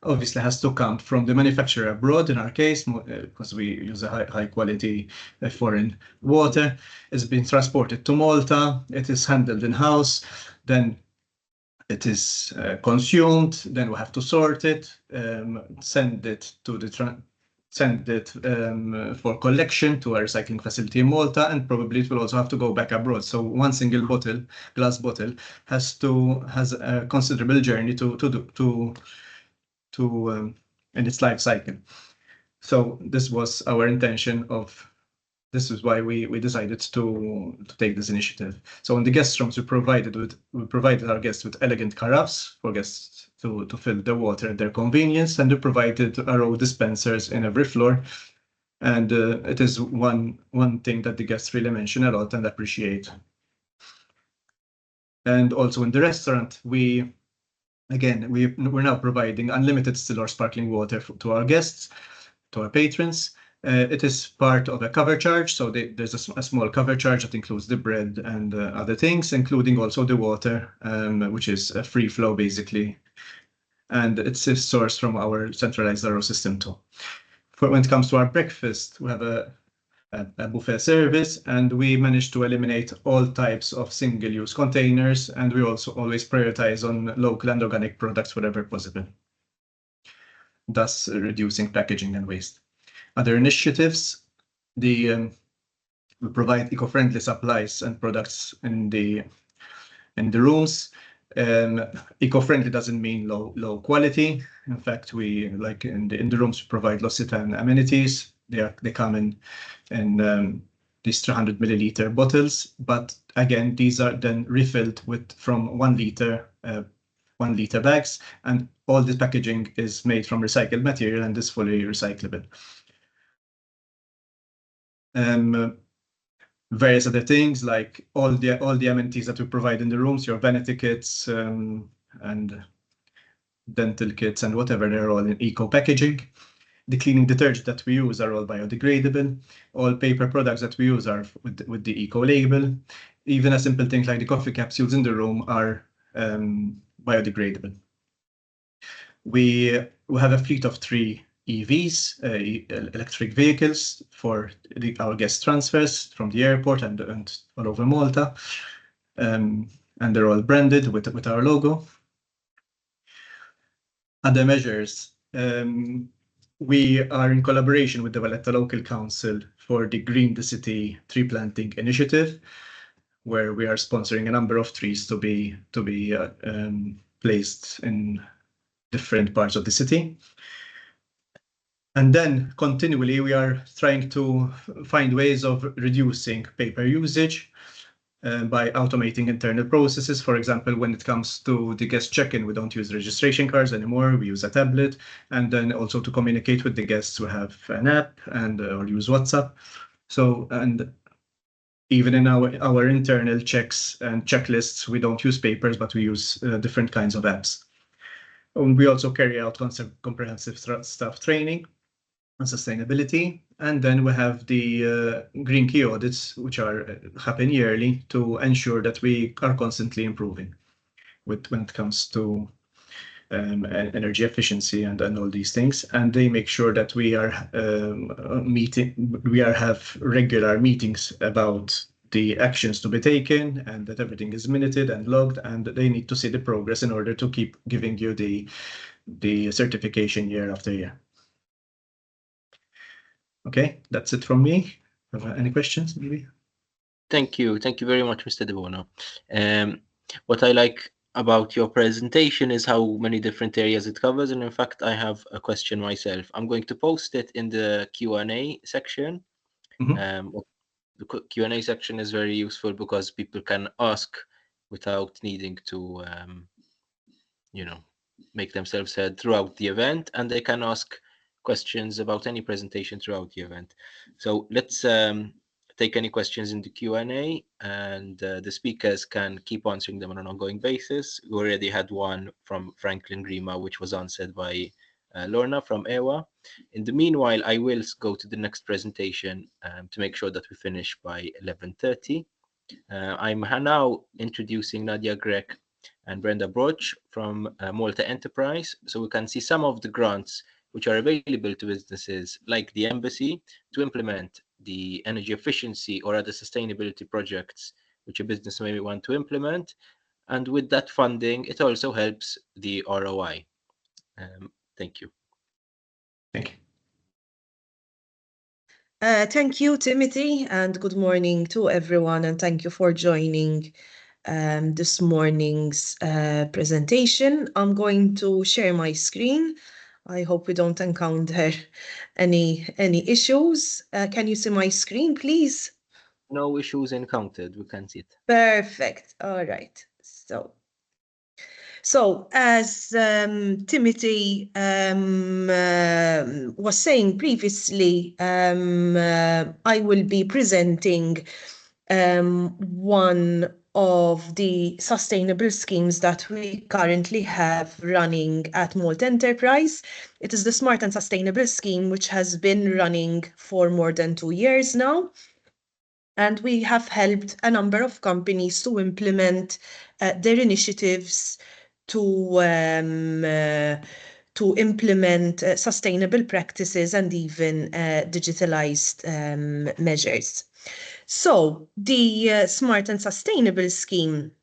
obviously has to come from the manufacturer abroad. In our case, because we use a high quality foreign water, it's been transported to Malta. It is handled in house, then it is consumed. Then we have to sort it, send it for collection to a recycling facility in Malta, and probably it will also have to go back abroad. So one single glass bottle, has a considerable journey in its life cycle. So this was our intention this is why we decided to take this initiative. So in the guest rooms, we provided our guests with elegant carafes for guests to fill the water at their convenience, and we provided RO dispensers in every floor. And it is one thing that the guests really mention a lot and appreciate. And also in the restaurant, we're now providing unlimited still or sparkling water to our guests, to our patrons. It is part of a cover charge, so there's a small cover charge that includes the bread and other things, including also the water, which is a free flow basically, and it's sourced from our centralized RO system too. When it comes to our breakfast, we have a buffet service, and we managed to eliminate all types of single-use containers, and we also always prioritize on local and organic products wherever possible, thus reducing packaging and waste. Other initiatives, we provide eco-friendly supplies and products in the rooms. Eco-friendly doesn't mean low quality. In fact, we like in the rooms we provide L'Occitane amenities. They come in these 300 milliliter bottles, but again these are then refilled from 1 liter bags, and all this packaging is made from recycled material and is fully recyclable. Various other things like all the amenities that we provide in the rooms, your vanity kits and dental kits and whatever, they're all in eco packaging. The cleaning detergent that we use are all biodegradable. All paper products that we use are with the eco label. Even a simple thing like the coffee capsules in the room are biodegradable. We have a fleet of 3 EVs, electric vehicles, for our guest transfers from the airport and all over Malta, and they're all branded with our logo. Other measures, We are in collaboration with the Valletta Local Council for the Green the City Tree Planting Initiative, where we are sponsoring a number of trees to be placed in different parts of the city. And then continually, we are trying to find ways of reducing paper usage by automating internal processes. For example, when it comes to the guest check-in, we don't use registration cards anymore. We use a tablet. And then also to communicate with the guests, we have an app and or use WhatsApp. So, and even in our internal checks and checklists, we don't use papers, but we use different kinds of apps. And we also carry out comprehensive staff training on sustainability. And then we have the green key audits, which happen yearly to ensure that we are constantly improving when it comes to energy efficiency and all these things. And they make sure that we have regular meetings about the actions to be taken and that everything is minuted and logged, and they need to see the progress in order to keep giving you the certification year after year. Okay, that's it from me. Any questions, maybe? Thank you. Thank you very much, Mr. De Bono. What I like about your presentation is how many different areas it covers. And in fact, I have a question myself. I'm going to post it in the Q&A section. Mhm. The Q&A section is very useful because people can ask without needing to, make themselves heard throughout the event, and they can ask questions about any presentation throughout the event. So let's take any questions in the Q&A, and the speakers can keep answering them on an ongoing basis. We already had one from Franklin Grima, which was answered by Lorna from EWA. In the meanwhile, I will go to the next presentation to make sure that we finish by 11:30. I'm now introducing Nadia Grek and Brenda Broch from Malta Enterprise. So we can see some of the grants which are available to businesses like the embassy to implement the energy efficiency or other sustainability projects which a business may want to implement. And with that funding, it also helps the ROI. Thank you. Thank you. Thank you, Timothy, and good morning to everyone, and thank you for joining this morning's presentation. I'm going to share my screen. I hope we don't encounter any issues. Can you see my screen, please? No issues encountered. We can see it. Perfect. All right. So as Timothy was saying previously, I will be presenting one of the sustainable schemes that we currently have running at Malta Enterprise. It is the Smart and Sustainable scheme, which has been running for more than 2 years now. And we have helped a number of companies to implement their initiatives to implement sustainable practices and even digitalized measures. So the Smart and Sustainable scheme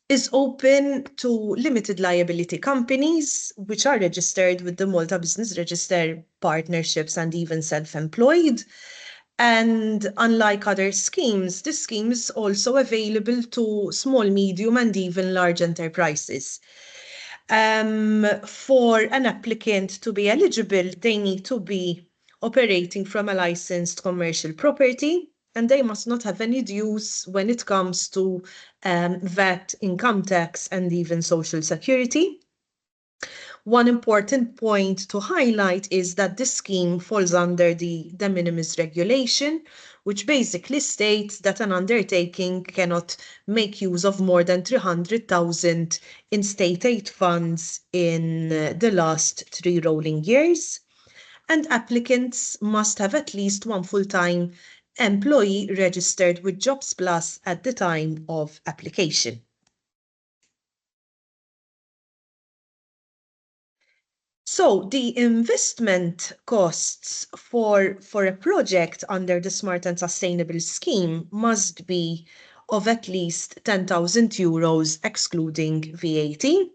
is open to limited liability companies, which are registered with the Malta Business Register, partnerships, and even self-employed. And unlike other schemes, this scheme is also available to small, medium, and even large enterprises. For an applicant to be eligible, they need to be operating from a licensed commercial property, and they must not have any dues when it comes to VAT, income tax, and even social security. One important point to highlight is that this scheme falls under the de minimis regulation, which basically states that an undertaking cannot make use of more than 300,000 in state aid funds in the last 3 rolling years. And applicants must have at least one full-time employee registered with Jobs Plus at the time of application. So the investment costs for a project under the Smart and Sustainable scheme must be of at least €10,000 excluding VAT.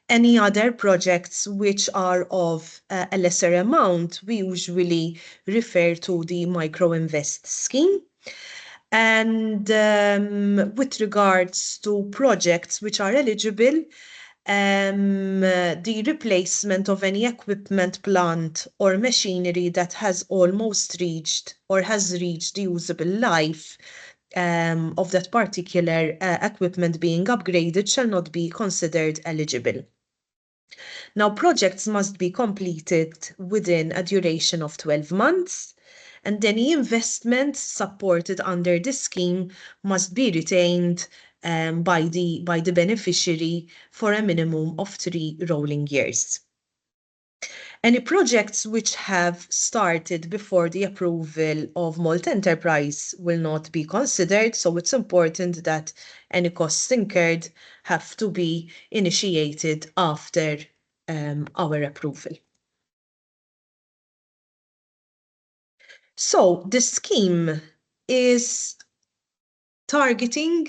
Any other projects which are of a lesser amount, we usually refer to the micro-invest scheme. And with regards to projects which are eligible, the replacement of any equipment, plant, or machinery that has almost reached or has reached the usable life of that particular equipment being upgraded shall not be considered eligible. Now, projects must be completed within a duration of 12 months, and any investment supported under this scheme must be retained by the beneficiary for a minimum of 3 rolling years. Any projects which have started before the approval of Malta Enterprise will not be considered, so it's important that any costs incurred have to be initiated after our approval. So the scheme is targeting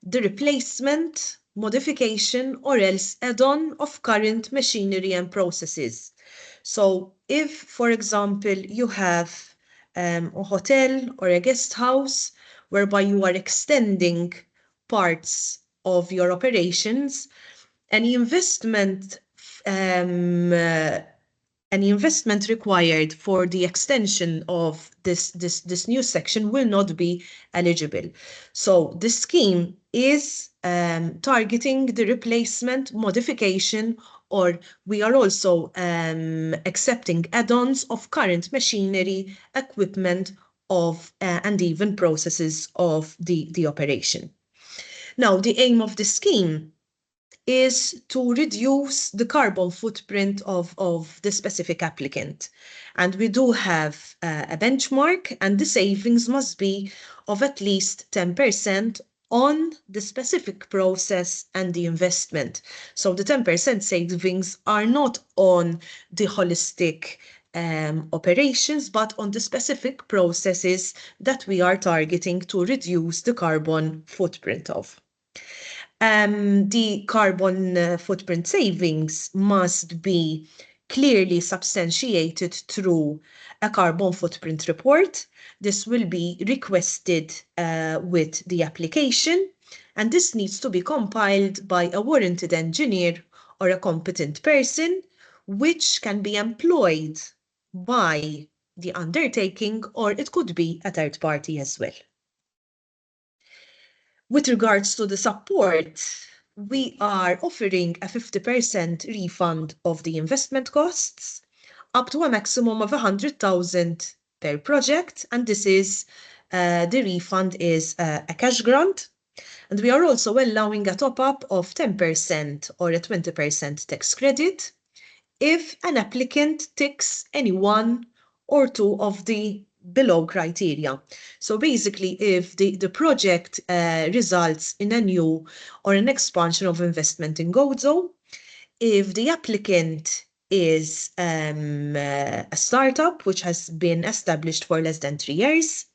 the replacement, modification, or else add-on of current machinery and processes. So if, for example, you have a hotel or a guest house whereby you are extending parts of your operations, any investment required for the extension of this new section will not be eligible. So the scheme is targeting the replacement, modification, or we are also accepting add-ons of current machinery, equipment, and even processes of the operation. Now, the aim of the scheme is to reduce the carbon footprint of the specific applicant. And we do have a benchmark, and the savings must be of at least 10% on the specific process and the investment. So the 10% savings are not on the holistic operations, but on the specific processes that we are targeting to reduce the carbon footprint of. The carbon footprint savings must be clearly substantiated through a carbon footprint report. This will be requested with the application, and this needs to be compiled by a warranted engineer or a competent person, which can be employed by the undertaking, or it could be a third party as well. With regards to the support, we are offering a 50% refund of the investment costs up to a maximum of 100,000 per project, and this is the refund is a cash grant. And we are also allowing a top-up of 10% or a 20% tax credit if an applicant ticks any one or two of the below criteria. So basically, if the project results in a new or an expansion of investment in Gozo, if the applicant is a startup which has been established for less than 3 years,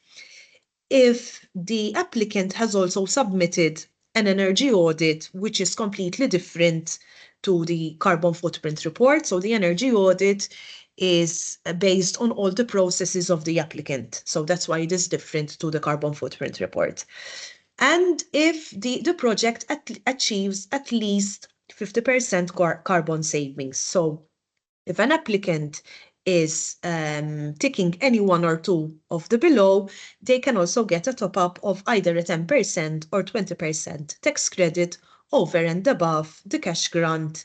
if the applicant has also submitted an energy audit, which is completely different to the carbon footprint report. So the energy audit is based on all the processes of the applicant. So that's why it is different to the carbon footprint report. And if the project achieves at least 50% carbon savings. So if an applicant is ticking any one or two of the below, they can also get a top-up of either a 10% or 20% tax credit over and above the cash grant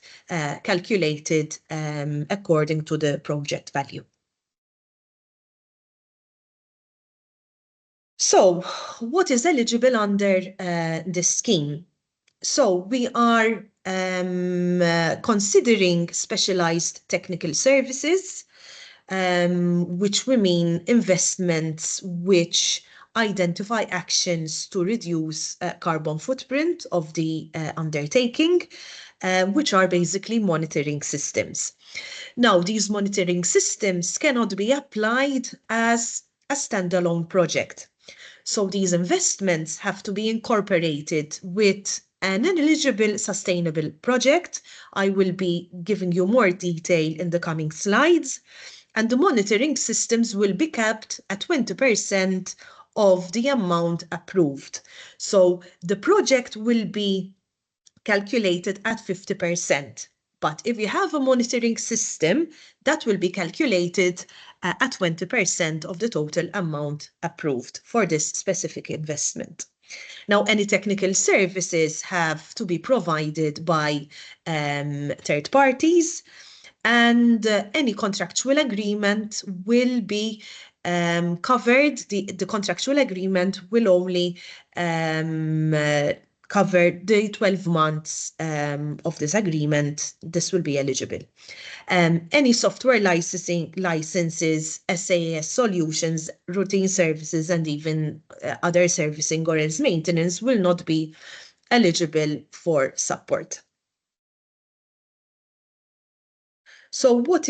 calculated according to the project value. So, what is eligible under this scheme? So, we are considering specialized technical services, which we mean investments which identify actions to reduce carbon footprint of the undertaking, which are basically monitoring systems. Now, these monitoring systems cannot be applied as a standalone project. So these investments have to be incorporated with an eligible sustainable project. I will be giving you more detail in the coming slides. And the monitoring systems will be capped at 20% of the amount approved. So the project will be calculated at 50%. But if you have a monitoring system, that will be calculated at 20% of the total amount approved for this specific investment. Now, any technical services have to be provided by third parties, and any contractual agreement will be covered. The contractual agreement will only cover the 12 months of this agreement. This will be eligible. Any software licenses, SaaS solutions, routine services, and even other servicing or else maintenance will not be eligible for support. So what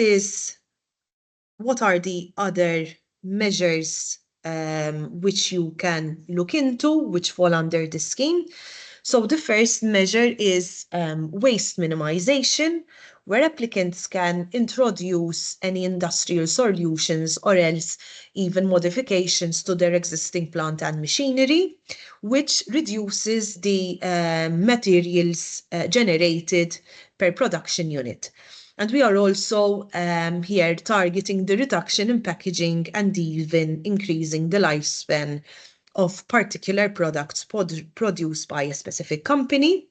are the other measures which you can look into, which fall under the scheme? So the first measure is waste minimization, where applicants can introduce any industrial solutions or else even modifications to their existing plant and machinery, which reduces the materials generated per production unit. And we are also here targeting the reduction in packaging and even increasing the lifespan of particular products produced by a specific company.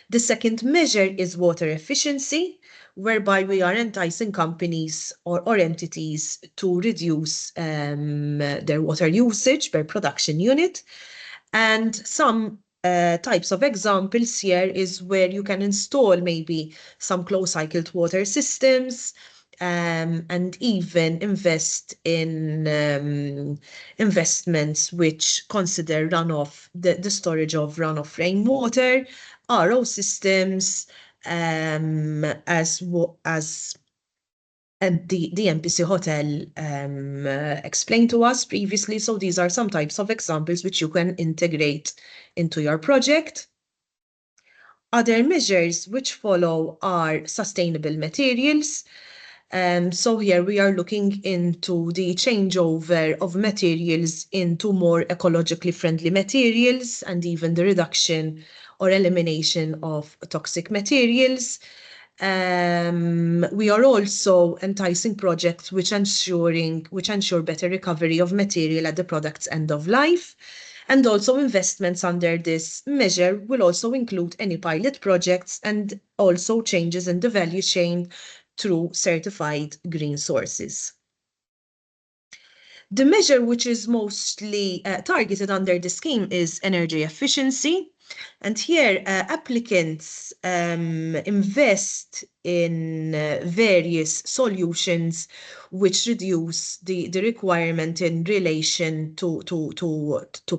The second measure is water efficiency, whereby we are enticing companies or entities to reduce their water usage per production unit. And some types of examples here is where you can install maybe some closed-cycled water systems, and even invest in investments which consider runoff, the storage of runoff rainwater, RO systems, as and the MPC Hotel explained to us previously. So these are some types of examples which you can integrate into your project. Other measures which follow are sustainable materials. So here we are looking into the changeover of materials into more ecologically friendly materials and even the reduction or elimination of toxic materials. We are also enticing projects which ensure better recovery of material at the product's end of life. And also investments under this measure will also include any pilot projects and also changes in the value chain through certified green sources. The measure which is mostly targeted under the scheme is energy efficiency. And here applicants invest in various solutions which reduce the requirement in relation to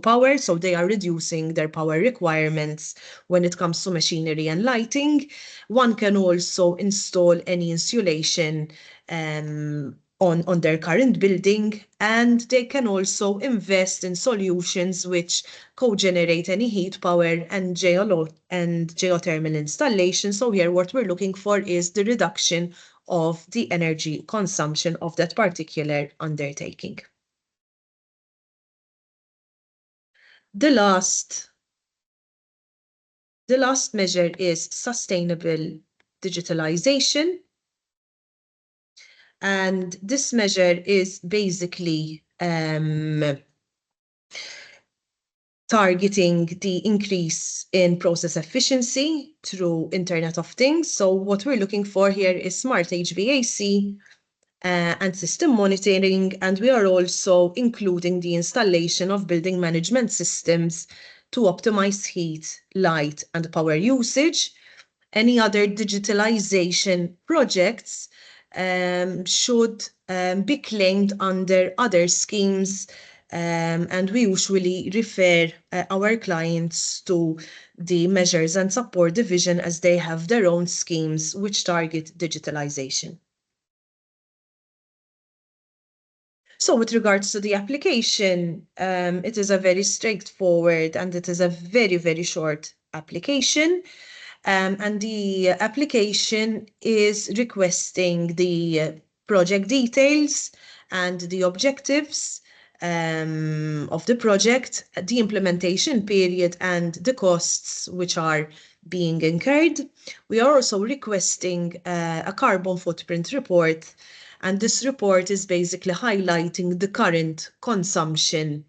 power. So they are reducing their power requirements when it comes to machinery and lighting. One can also install any insulation on their current building, and they can also invest in solutions which co-generate any heat power and geothermal installation. So here what we're looking for is the reduction of the energy consumption of that particular undertaking. The last measure is sustainable digitalization. And this measure is basically targeting the increase in process efficiency through Internet of Things. So what we're looking for here is smart HVAC and system monitoring, and we are also including the installation of building management systems to optimize heat, light, and power usage. Any other digitalization projects should be claimed under other schemes, and we usually refer our clients to the Measures and Support Division as they have their own schemes which target digitalization. So with regards to the application, it is a very straightforward and it is a very, very short application. And the application is requesting the project details and the objectives of the project, the implementation period, and the costs which are being incurred. We are also requesting a carbon footprint report, and this report is basically highlighting the current consumption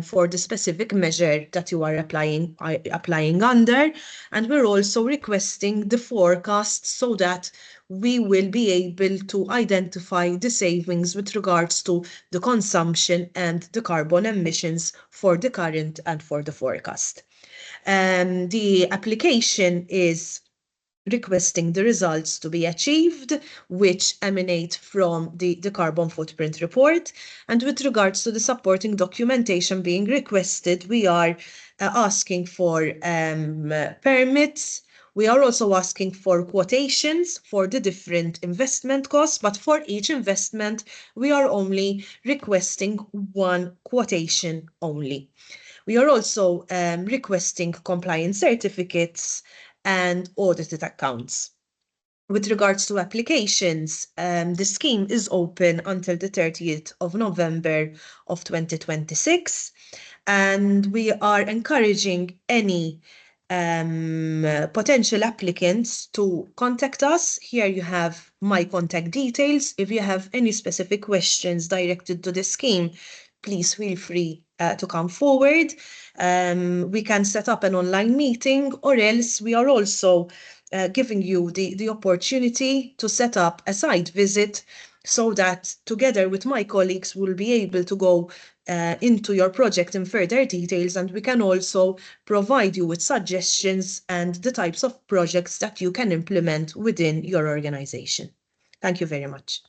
for the specific measure that you are applying under. And we're also requesting the forecast so that we will be able to identify the savings with regards to the consumption and the carbon emissions for the current and for the forecast. The application is requesting the results to be achieved, which emanate from the carbon footprint report. And with regards to the supporting documentation being requested, we are asking for permits. We are also asking for quotations for the different investment costs, but for each investment, we are only requesting one quotation only. We are also requesting compliance certificates and audited accounts. With regards to applications, the scheme is open until the 30th of November of 2026, and we are encouraging any potential applicants to contact us. Here you have my contact details. If you have any specific questions directed to the scheme, please feel free to come forward. We can set up an online meeting, or else we are also giving you the opportunity to set up a site visit so that together with my colleagues we'll be able to go into your project in further details, and we can also provide you with suggestions and the types of projects that you can implement within your organization. Thank you very much.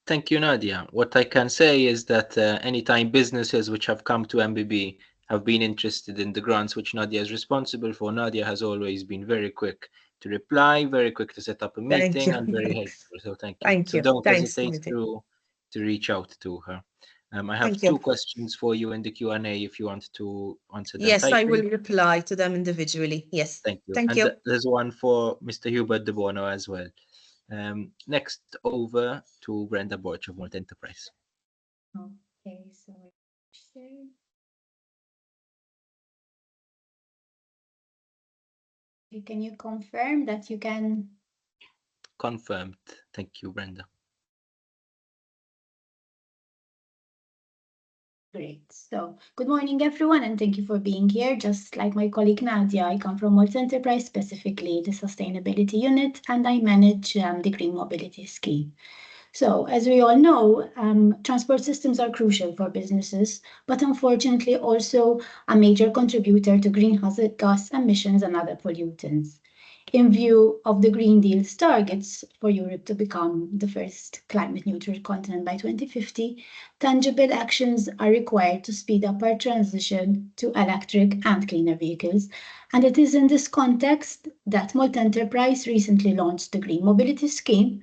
Thank you, Nadia. What I can say is that anytime businesses which have come to MBB have been interested in the grants which Nadia is responsible for, Nadia has always been very quick to reply, very quick to set up a meeting, and very helpful. So thank you. Thank So you. don't Thanks, hesitate Timothy. to reach out to her. I have Thank you. two questions for you in the Q&A if you want to answer them. Yes, I tightly. will reply to them individually. Yes. Thank you. Thank And you. there's one for Mr. Hubert De Bono as well. Next over to Brenda Borch of Malt Enterprise. Okay, so can you confirm that you can? Confirmed. Thank you, Brenda. Great. So good morning, everyone, and thank you for being here. Just like my colleague Nadia, I come from Malt Enterprise, specifically the Sustainability Unit, and I manage the Green Mobility Scheme. So as we all know, transport systems are crucial for businesses, but unfortunately also a major contributor to greenhouse gas emissions and other pollutants. In view of the Green Deal's targets for Europe to become the first climate neutral continent by 2050, tangible actions are required to speed up our transition to electric and cleaner vehicles. And it is in this context that Malt Enterprise recently launched the Green Mobility Scheme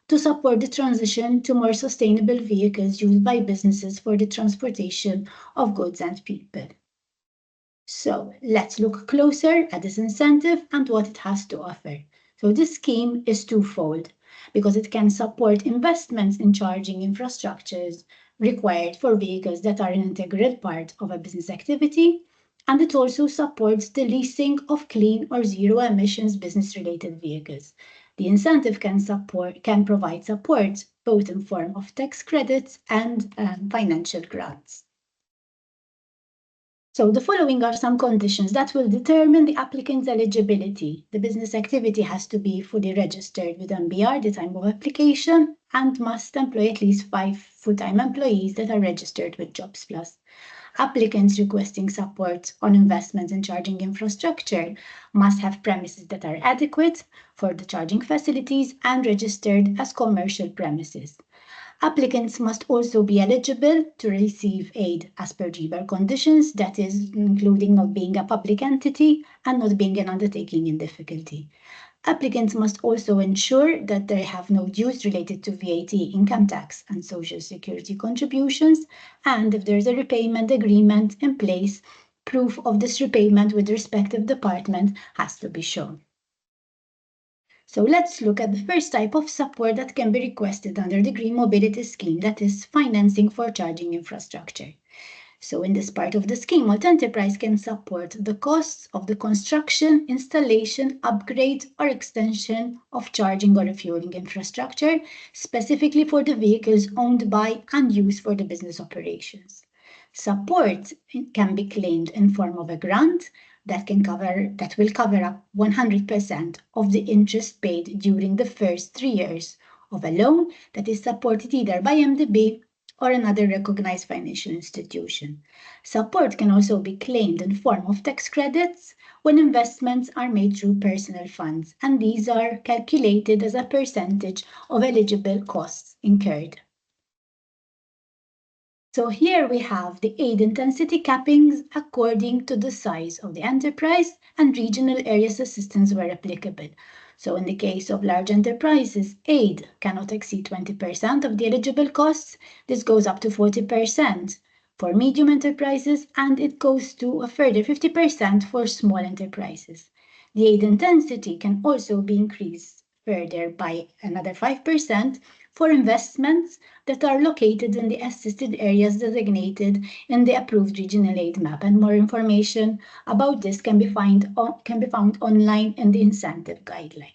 to support the transition to more sustainable vehicles used by businesses for the transportation of goods and people. So let's look closer at this incentive and what it has to offer. So this scheme is twofold because it can support investments in charging infrastructures required for vehicles that are an integral part of a business activity, and it also supports the leasing of clean or zero emissions business-related vehicles. The incentive can provide support both in form of tax credits and financial grants. So the following are some conditions that will determine the applicant's eligibility. The business activity has to be fully registered with MBR at the time of application and must employ at least 5 full-time employees that are registered with Jobs Plus. Applicants requesting support on investments in charging infrastructure must have premises that are adequate for the charging facilities and registered as commercial premises. Applicants must also be eligible to receive aid as per GBER conditions, that is, including not being a public entity and not being an undertaking in difficulty. Applicants must also ensure that they have no dues related to VAT, income tax, and social security contributions, and if there is a repayment agreement in place proof of this repayment with respective department has to be shown. So let's look at the first type of support that can be requested under the Green Mobility Scheme, that is financing for charging infrastructure. So in this part of the scheme, multi-enterprise can support the costs of the construction, installation, upgrade, or extension of charging or refueling infrastructure, specifically for the vehicles owned by and used for the business operations. Support can be claimed in form of a grant that will cover up 100% of the interest paid during the first 3 years of a loan that is supported either by MDB or another recognized financial institution. Support can also be claimed in form of tax credits when investments are made through personal funds, and these are calculated as a percentage of eligible costs incurred. So here we have the aid intensity cappings according to the size of the enterprise and regional areas assistance where applicable. So in the case of large enterprises, aid cannot exceed 20% of the eligible costs. This goes up to 40% for medium enterprises, and it goes to a further 50% for small enterprises. The aid intensity can also be increased further by another 5% for investments that are located in the assisted areas designated in the approved regional aid map, and more information about this can be found online in the incentive guideline.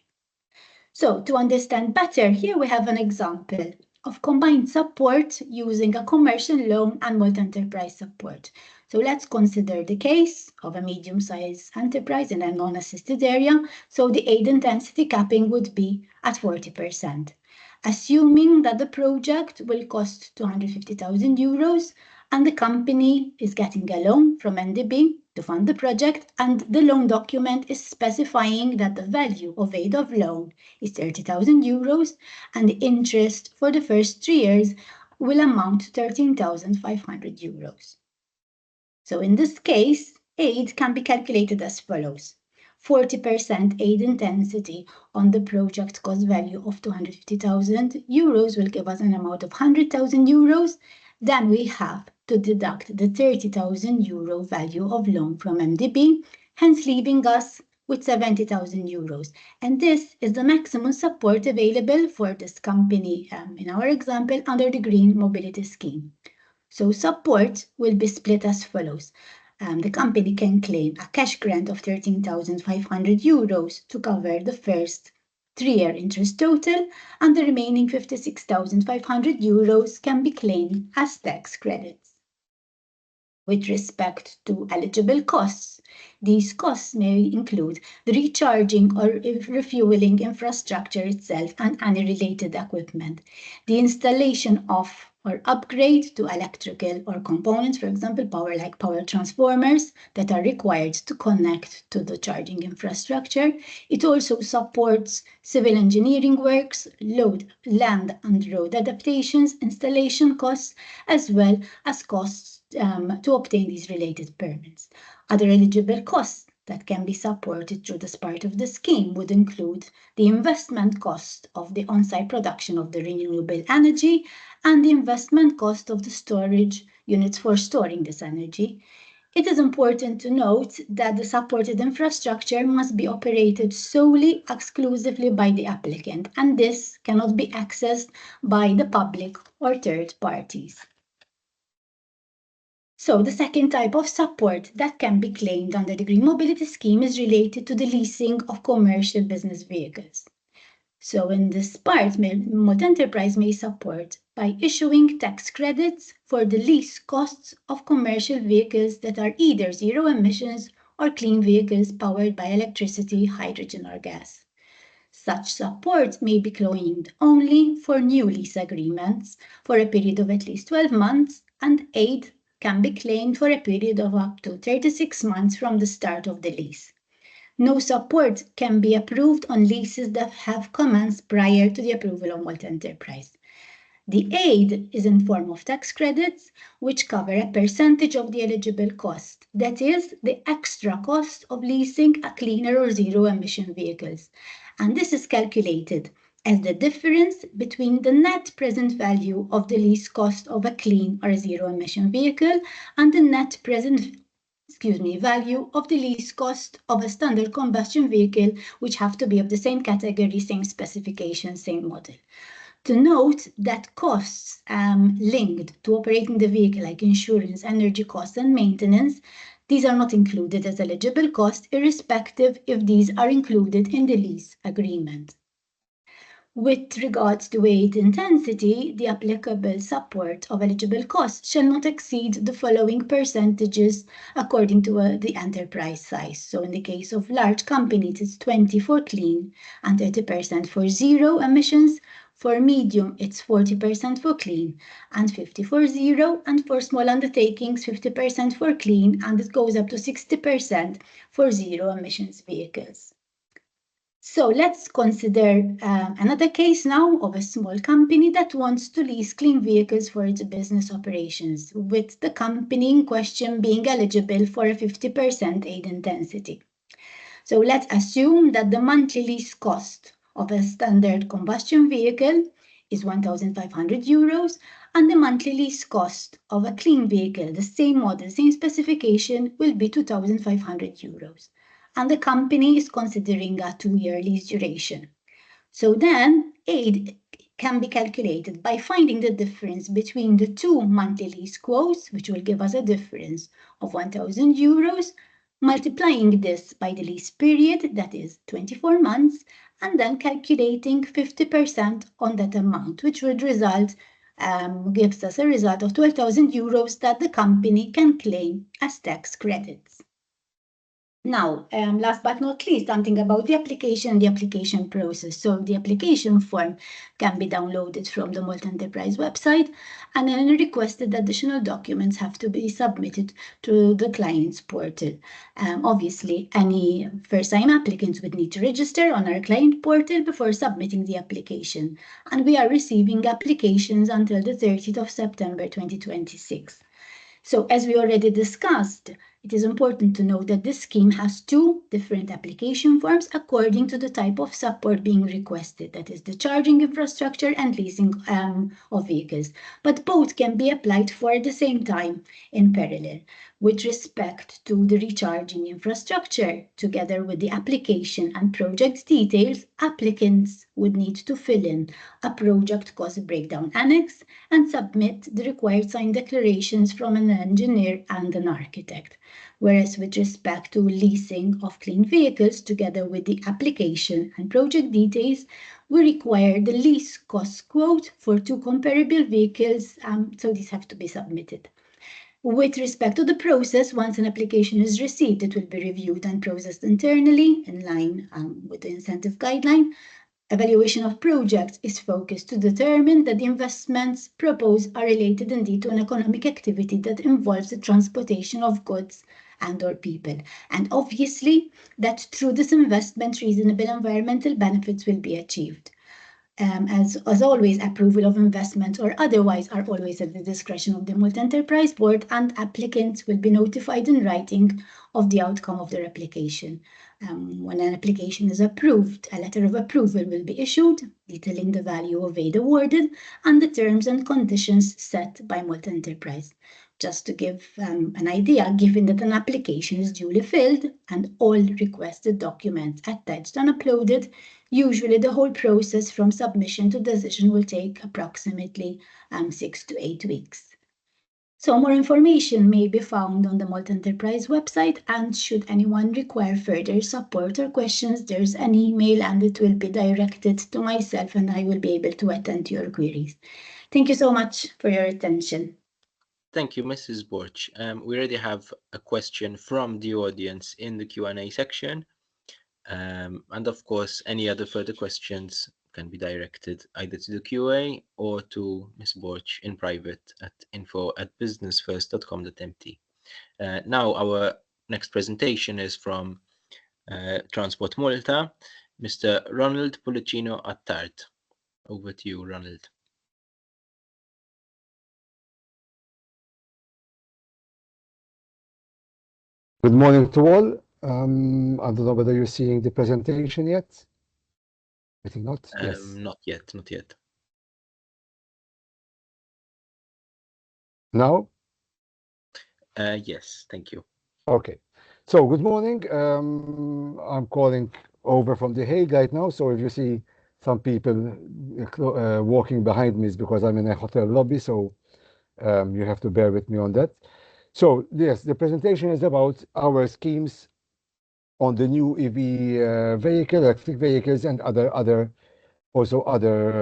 So to understand better, here we have an example of combined support using a commercial loan and multi-enterprise support. So let's consider the case of a medium-sized enterprise in a non-assisted area. So the aid intensity capping would be at 40%. Assuming that the project will cost 250,000 euros and the company is getting a loan from NDB to fund the project, and the loan document is specifying that the value of aid of loan is 30,000 euros and the interest for the first 3 years will amount to 13,500 euros. So in this case, aid can be calculated as follows. 40% aid intensity on the project cost value of 250,000 euros will give us an amount of 100,000 euros. Then we have to deduct the 30,000 euro value of loan from MDB, hence leaving us with 70,000 euros. And this is the maximum support available for this company in our example under the Green Mobility Scheme. So support will be split as follows. The company can claim a cash grant of 13,500 euros to cover the first 3-year interest total, and the remaining 56,500 euros can be claimed as tax credits. With respect to eligible costs, these costs may include the recharging or refueling infrastructure itself and any related equipment, the installation of or upgrade to electrical or components, for example, power transformers that are required to connect to the charging infrastructure. It also supports civil engineering works, land and road adaptations, installation costs, as well as costs to obtain these related permits. Other eligible costs that can be supported through this part of the scheme would include the investment cost of the on-site production of the renewable energy and the investment cost of the storage units for storing this energy. It is important to note that the supported infrastructure must be operated solely, exclusively by the applicant, and this cannot be accessed by the public or third parties. So the second type of support that can be claimed under the Green Mobility Scheme is related to the leasing of commercial business vehicles. So in this part, multi-enterprise may support by issuing tax credits for the lease costs of commercial vehicles that are either zero emissions or clean vehicles powered by electricity, hydrogen, or gas. Such support may be claimed only for new lease agreements for a period of at least 12 months, and aid can be claimed for a period of up to 36 months from the start of the lease. No support can be approved on leases that have commenced prior to the approval of multi-enterprise. The aid is in form of tax credits, which cover a percentage of the eligible cost, that is, the extra cost of leasing a cleaner or zero-emission vehicles. And this is calculated as the difference between the net present value of the lease cost of a clean or zero-emission vehicle and the net present value of the lease cost of a standard combustion vehicle, which have to be of the same category, same specification, same model. To note that costs linked to operating the vehicle, like insurance, energy costs, and maintenance, these are not included as eligible costs, irrespective if these are included in the lease agreement. With regards to weight intensity, the applicable support of eligible costs shall not exceed the following percentages according to the enterprise size. So in the case of large companies, it's 20 for clean and 30% for zero emissions. For medium, it's 40% for clean and 50 for zero. And for small undertakings, 50% for clean, and it goes up to 60% for zero emissions vehicles. So let's consider another case now of a small company that wants to lease clean vehicles for its business operations, with the company in question being eligible for a 50% aid intensity. So let's assume that the monthly lease cost of a standard combustion vehicle is 1,500 euros, and the monthly lease cost of a clean vehicle, the same model, same specification, will be 2,500 euros. And the company is considering a 2-year lease duration. So then aid can be calculated by finding the difference between the two monthly lease quotes, which will give us a difference of 1,000 euros, multiplying this by the lease period, that is 24 months, and then calculating 50% on that amount, which would result, gives us a result of 12,000 euros that the company can claim as tax credits. Now, last but not least, something about the application process. So the application form can be downloaded from the Malta Enterprise website, and then requested additional documents have to be submitted to the client's portal. Obviously, any first-time applicants would need to register on our client portal before submitting the application, and we are receiving applications until the 30th of September 2026. So as we already discussed, it is important to note that this scheme has two different application forms according to the type of support being requested, that is the charging infrastructure and leasing of vehicles. But both can be applied for at the same time in parallel. With respect to the recharging infrastructure, together with the application and project details, applicants would need to fill in a project cost breakdown annex and submit the required signed declarations from an engineer and an architect. Whereas with respect to leasing of clean vehicles, together with the application and project details, we require the lease cost quote for two comparable vehicles, so these have to be submitted. With respect to the process, once an application is received, it will be reviewed and processed internally in line with the incentive guideline. Evaluation of projects is focused to determine that the investments proposed are related indeed to an economic activity that involves the transportation of goods and/or people. And obviously, that through this investment, reasonable environmental benefits will be achieved. As always, approval of investments or otherwise are always at the discretion of the Malta Enterprise Board, and applicants will be notified in writing of the outcome of their application. When an application is approved, a letter of approval will be issued detailing the value of aid awarded and the terms and conditions set by Malta Enterprise. Just to give an idea, given that an application is duly filled and all requested documents attached and uploaded, usually the whole process from submission to decision will take approximately 6 to 8 weeks. So more information may be found on the Malta Enterprise website, and should anyone require further support or questions, there's an email and it will be directed to myself and I will be able to attend to your queries. Thank you so much for your attention. Thank you, Mrs. Borch. We already have a question from the audience in the Q&A section. And of course, any other further questions can be directed either to the QA or to Ms. Borch in private at info@businessfirst.com.mt. Now, our next presentation is from Transport Malta, Mr. Ronald Pulicino Attard. Over to you, Ronald. Good morning to all. I don't know whether you're seeing the presentation yet. I think not. Yes. Not yet. Now? Yes, thank you. Okay. So good morning. I'm calling over from The Hague right now. So if you see some people walking behind me, is because I'm in a hotel lobby. So you have to bear with me on that. So yes, the presentation is about our schemes on the new EV vehicle, electric vehicles, and other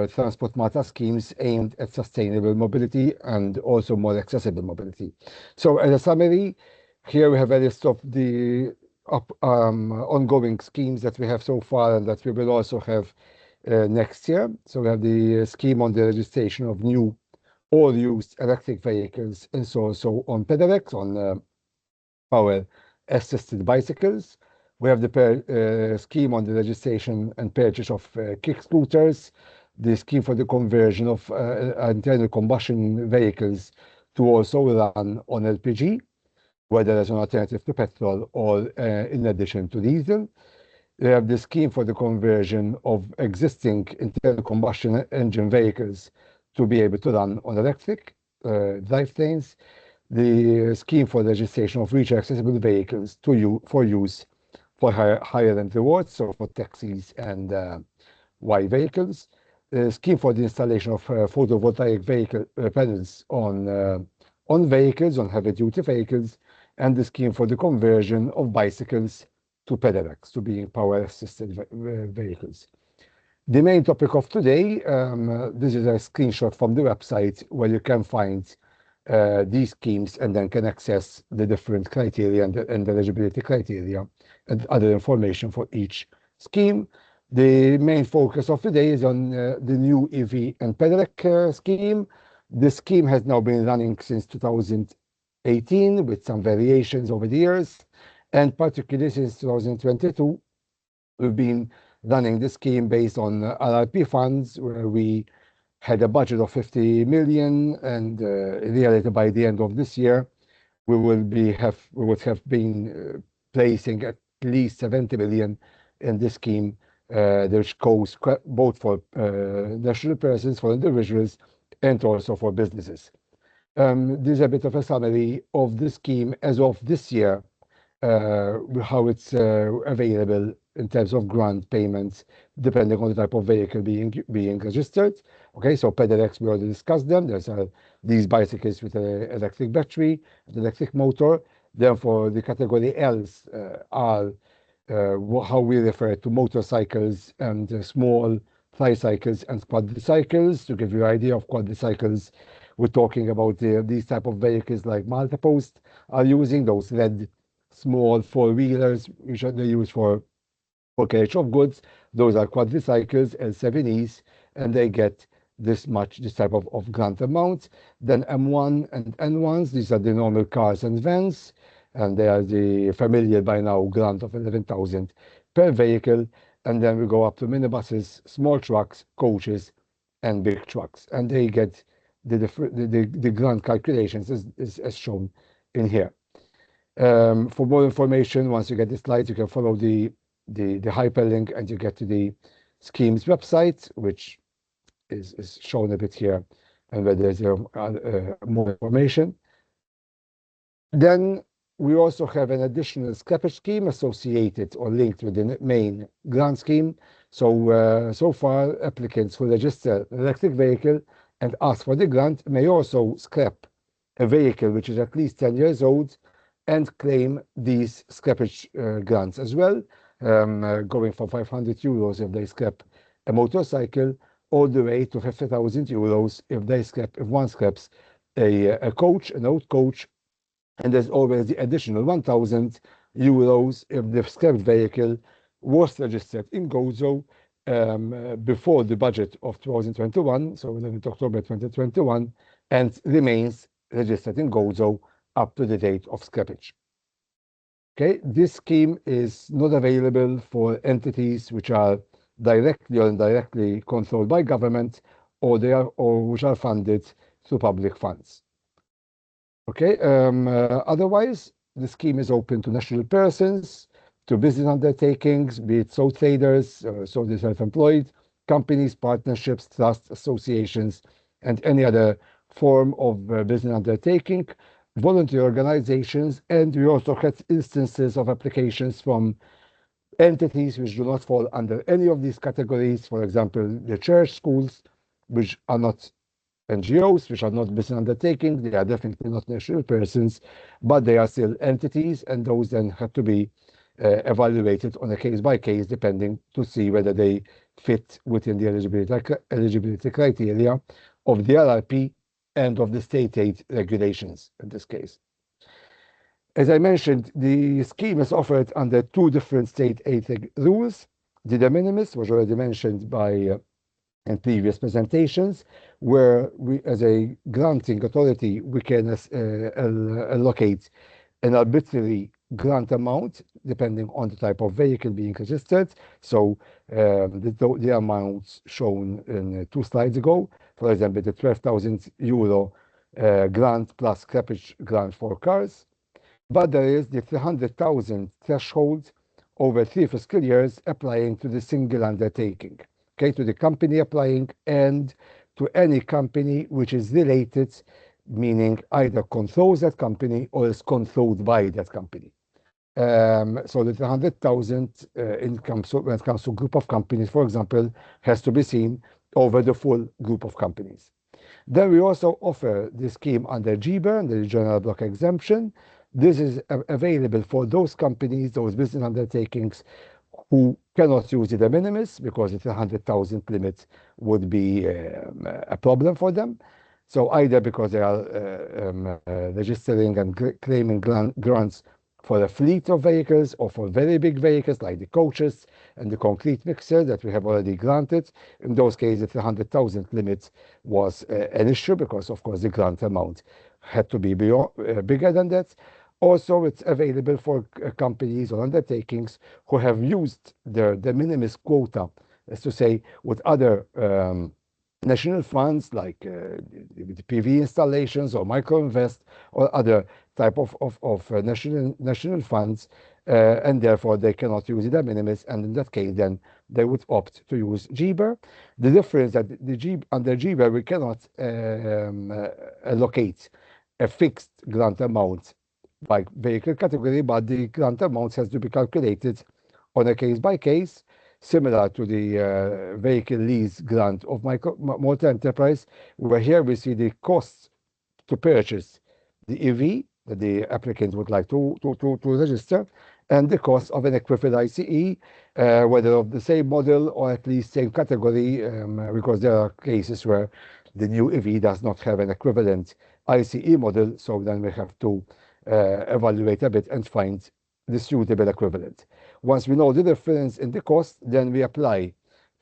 transport matter schemes aimed at sustainable mobility and also more accessible mobility. So as a summary, here we have a list of the ongoing schemes that we have so far and that we will also have next year. So we have the scheme on the registration of new or used electric vehicles, and so also on pedelecs, on power assisted bicycles. We have the scheme on the registration and purchase of kick scooters, the scheme for the conversion of internal combustion vehicles to also run on LPG, whether as an alternative to petrol or in addition to diesel. We have the scheme for the conversion of existing internal combustion engine vehicles to be able to run on electric drivetrains, the scheme for the registration of regional accessible vehicles for use for higher end rewards, so for taxis and Y vehicles, the scheme for the installation of photovoltaic vehicle panels on vehicles, on heavy duty vehicles, and the scheme for the conversion of bicycles to pedelecs, to being power assisted vehicles. The main topic of today, this is a screenshot from the website where you can find these schemes and then can access the different criteria and eligibility criteria and other information for each scheme. The main focus of today is on the new EV and pedelec scheme. The scheme has now been running since 2018 with some variations over the years, and particularly since 2022, we've been running the scheme based on RRP funds, where we had a budget of 50 million, and reality by the end of this year, we would have been placing at least 70 million in this scheme, which goes both for national persons, for individuals, and also for businesses. This is a bit of a summary of the scheme as of this year, how it's available in terms of grant payments, depending on the type of vehicle being registered. Okay, so pedelecs, we already discussed them. There's these bicycles with an electric battery, an electric motor. Therefore, the category Ls are how we refer to motorcycles and small tricycles and quadricycles. To give you an idea of quadricycles, we're talking about these type of vehicles like Maltapost are using, those red small four-wheelers, which they use for carriage of goods. Those are quadricycles, L7Es, and they get this type of grant amount. Then M1 and N1s, these are the normal cars and vans, and they are the familiar by now grant of 11,000 per vehicle. And then we go up to minibuses, small trucks, coaches, and big trucks, and they get the grant calculations as shown in here. For more information, once you get the slides, you can follow the hyperlink and you get to the scheme's website, which is shown a bit here, and where there's more information. Then we also have an additional scrappage scheme associated or linked with the main grant scheme. So, so far, applicants who register an electric vehicle and ask for the grant may also scrap a vehicle which is at least 10 years old and claim these scrappage grants as well, going from 500 euros if they scrap a motorcycle, all the way to 50,000 euros if one scraps a coach, an old coach, and there's always the additional 1,000 euros if the scrapped vehicle was registered in Gozo before the budget of 2021, so 11th October 2021, and remains registered in Gozo up to the date of scrappage. Okay, this scheme is not available for entities which are directly or indirectly controlled by government, or which are funded through public funds. Okay, otherwise, the scheme is open to national persons, to business undertakings, be it sole traders, so the self-employed, companies, partnerships, trusts, associations, and any other form of business undertaking, voluntary organizations, and we also had instances of applications from entities which do not fall under any of these categories. For example, the church schools, which are not NGOs, which are not business undertakings, they are definitely not national persons, but they are still entities, and those then have to be evaluated on a case by case, depending to see whether they fit within the eligibility criteria of the LRP and of the state aid regulations in this case. As I mentioned, the scheme is offered under two different state aid rules. The de minimis was already mentioned by in previous presentations, where we, as a granting authority, we can allocate an arbitrary grant amount depending on the type of vehicle being registered. So the amounts shown in 2 slides ago, for example, the €12,000 grant plus scrappage grant for cars. But there is the 300,000 threshold over 3 fiscal years applying to the single undertaking, okay, to the company applying and to any company which is related, meaning either controls that company or is controlled by that company. So the 300,000 income, so when it comes to group of companies, for example, has to be seen over the full group of companies. Then we also offer the scheme under GBER, the General Block Exemption. This is available for those companies, those business undertakings who cannot use the de minimis because the 300,000 limit would be a problem for them. So either because they are registering and claiming grants for a fleet of vehicles or for very big vehicles like the coaches and the concrete mixer that we have already granted. In those cases, the 300,000 limit was an issue because, of course, the grant amount had to be bigger than that. Also, it's available for companies or undertakings who have used their de minimis quota, as to say, with other national funds like the PV installations or microinvest or other type of national funds, and therefore they cannot use the de minimis, and in that case then they would opt to use GBER. The difference that under GBER we cannot allocate a fixed grant amount by vehicle category, but the grant amounts has to be calculated on a case by case, similar to the vehicle lease grant of multi-enterprise, where here we see the costs to purchase the EV that the applicant would like to register, and the cost of an equivalent ICE, whether of the same model or at least same category, because there are cases where the new EV does not have an equivalent ICE model, so then we have to evaluate a bit and find the suitable equivalent. Once we know the difference in the cost, then we apply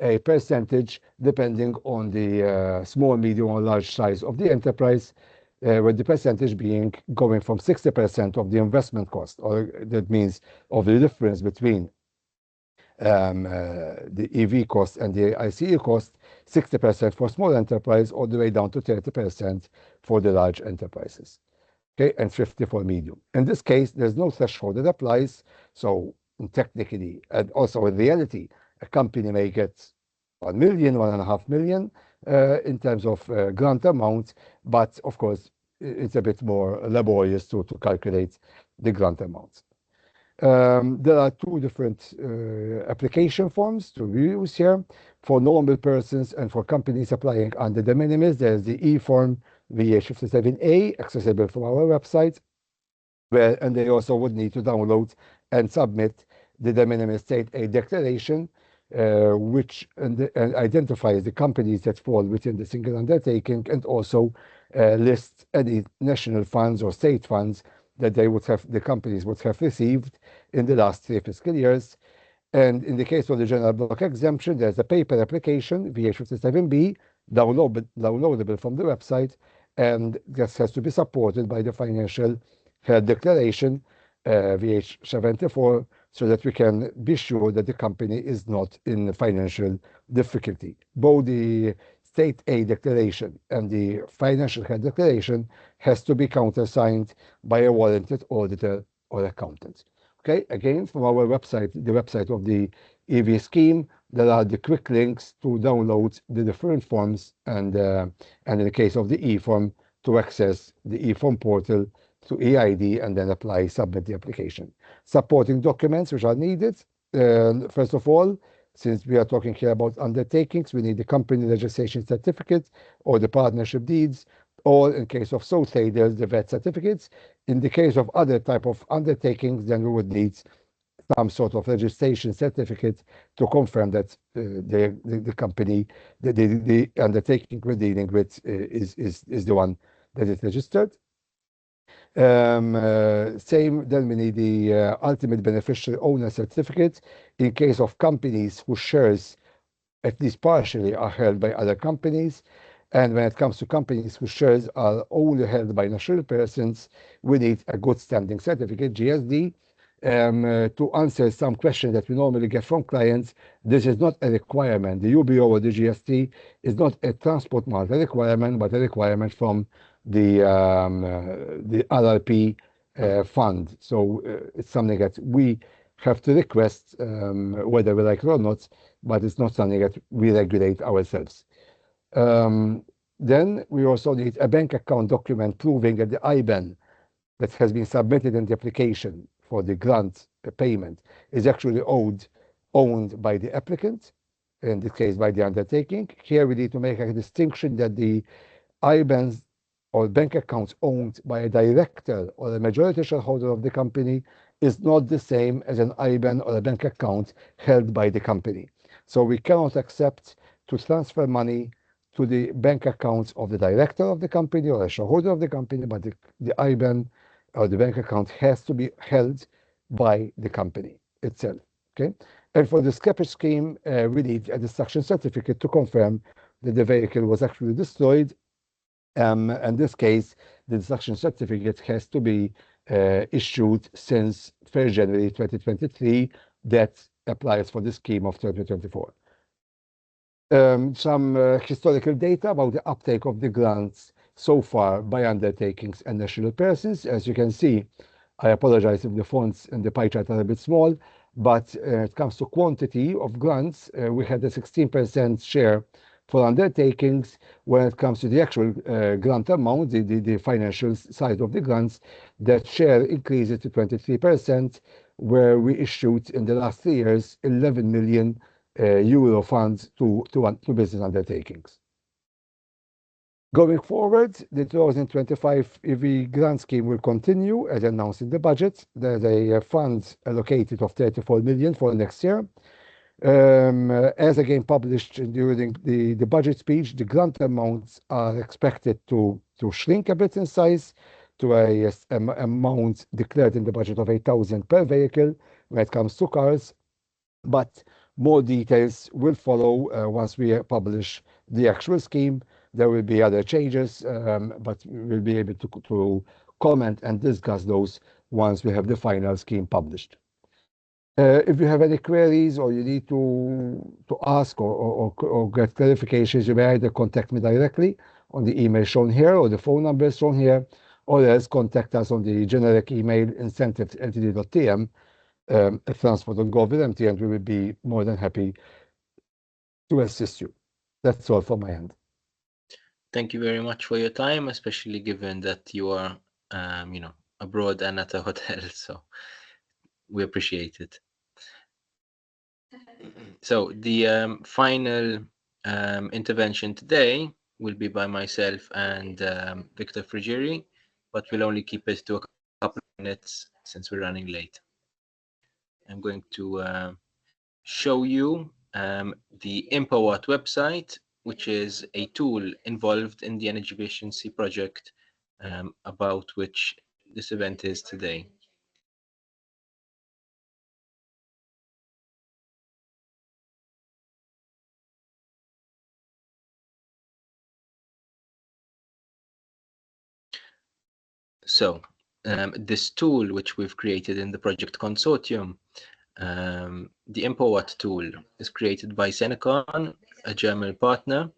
a percentage depending on the small, medium, or large size of the enterprise, with the percentage being going from 60% of the investment cost, or that means of the difference between the EV cost and the ICE cost, 60% for small enterprise, all the way down to 30% for the large enterprises. Okay, and 50 for medium. In this case, there's no threshold that applies. So technically, and also in reality, a company may get 1 million, 1.5 million in terms of grant amount, but of course, it's a bit more laborious to calculate the grant amounts. There are 2 different application forms to use here. For normal persons and for companies applying under de minimis, there's the E-form VH57A, accessible from our website, and they also would need to download and submit the de minimis state aid declaration, which identifies the companies that fall within the single undertaking, and also lists any national funds or state funds that the companies would have received in the last 3 fiscal years. And in the case of the general block exemption, there's a paper application, VH57B, downloadable from the website, and this has to be supported by the financial health declaration, VH74, so that we can be sure that the company is not in financial difficulty. Both the state aid declaration and the financial health declaration has to be countersigned by a warranted auditor or accountant. Okay, again, from our website, the website of the EV scheme, there are the quick links to download the different forms, and in the case of the E-form, to access the E-form portal to EID and then apply, submit the application. Supporting documents which are needed. First of all, since we are talking here about undertakings, we need the company registration certificate or the partnership deeds, or in case of sole traders, the VAT certificates. In the case of other type of undertakings, then we would need some sort of registration certificate to confirm that the company, the undertaking we're dealing with is the one that is registered. Same, then we need the ultimate beneficiary owner certificate in case of companies whose shares, at least partially, are held by other companies. And when it comes to companies whose shares are only held by natural persons, we need a good standing certificate, GSD. To answer some questions that we normally get from clients, this is not a requirement. The UBO or the GST is not a transport market requirement, but a requirement from the RRP fund. So it's something that we have to request, whether we like it or not, but it's not something that we regulate ourselves. Then we also need a bank account document proving that the IBAN that has been submitted in the application for the grant payment is actually owned by the applicant, in this case by the undertaking. Here we need to make a distinction that the IBANs or bank accounts owned by a director or a majority shareholder of the company is not the same as an IBAN or a bank account held by the company. So we cannot accept to transfer money to the bank accounts of the director of the company or a shareholder of the company, but the IBAN or the bank account has to be held by the company itself. Okay, and for the scrappage scheme, we need a destruction certificate to confirm that the vehicle was actually destroyed. In this case, the destruction certificate has to be issued since 1st January 2023. That applies for the scheme of 2024. Some historical data about the uptake of the grants so far by undertakings and national persons. As you can see, I apologize if the fonts and the pie chart are a bit small, but when it comes to quantity of grants, we had a 16% share for undertakings. When it comes to the actual grant amount, the financial side of the grants, that share increases to 23%, where we issued in the last 3 years 11 million euro funds to business undertakings. Going forward, the 2025 EV grant scheme will continue as announced in the budget. There's a fund allocated of 34 million for next year. As again published during the budget speech, the grant amounts are expected to shrink a bit in size to a amount declared in the budget of 8,000 per vehicle when it comes to cars, but more details will follow once we publish the actual scheme. There will be other changes, but we'll be able to comment and discuss those once we have the final scheme published. If you have any queries or you need to ask or get clarifications, you may either contact me directly on the email shown here or the phone number shown here, or else contact us on the generic email incentives@ltd.tm at transport.gov.mt, and we will be more than happy to assist you. That's all from my end. Thank you very much for your time, especially given that you are, abroad and at a hotel. So we appreciate it. So the final intervention today will be by myself and Victor Frigeri, but we'll only keep it to a couple of minutes since we're running late. I'm going to show you the IMPAWatt website, which is a tool involved in the energy efficiency project about which this event is today. So this tool, which we've created in the project consortium, the IMPAWatt tool is created by Senecon, a German partner,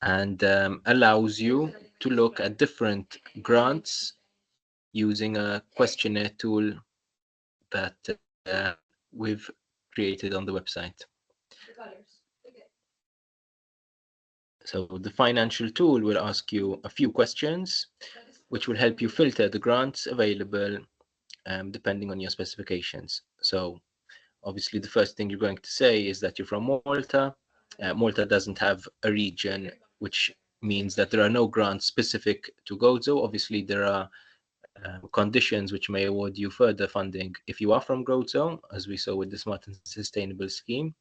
and allows you to look at different grants using a questionnaire tool that we've created on the website. So the financial tool will ask you a few questions which will help you filter the grants available depending on your specifications. So obviously the first thing you're going to say is that you're from Malta. Malta doesn't have a region, which means that there are no grants specific to GoZo. Obviously there are conditions which may award you further funding if you are from GoZo, as we saw with the Smart and Sustainable scheme.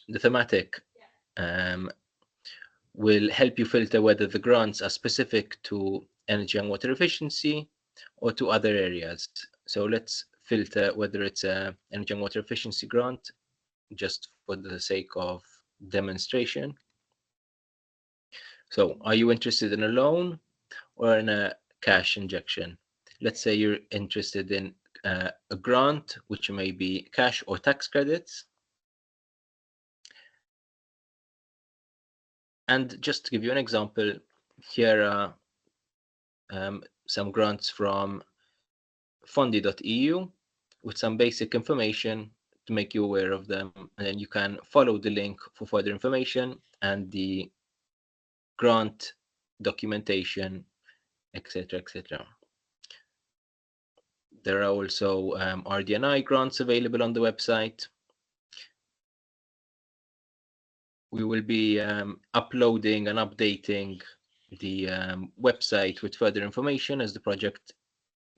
The thematic will help you filter whether the grants are specific to energy and water efficiency or to other areas. So let's filter whether it's an energy and water efficiency grant, just for the sake of demonstration. So are you interested in a loan or in a cash injection? Let's say you're interested in a grant, which may be cash or tax credits. And just to give you an example, here are some grants from fondy.eu with some basic information to make you aware of them. And then you can follow the link for further information and the grant documentation, etc., etc. There are also RD&I grants available on the website. We will be uploading and updating the website with further information as the project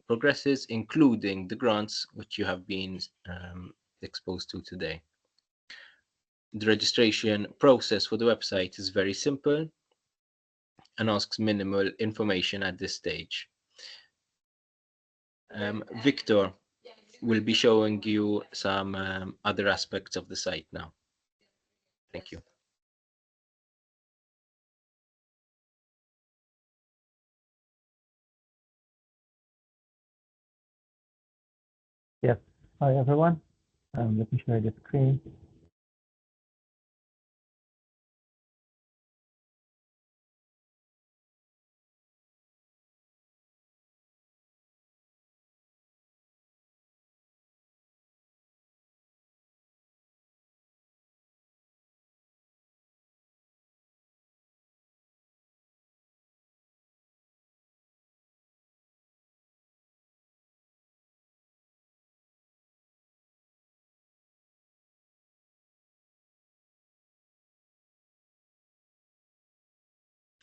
progresses, including the grants which you have been exposed to today. The registration process for the website is very simple and asks minimal information at this stage. Victor will be showing you some other aspects of the site now. Thank you. Yes. Hi, everyone. Let me share the screen.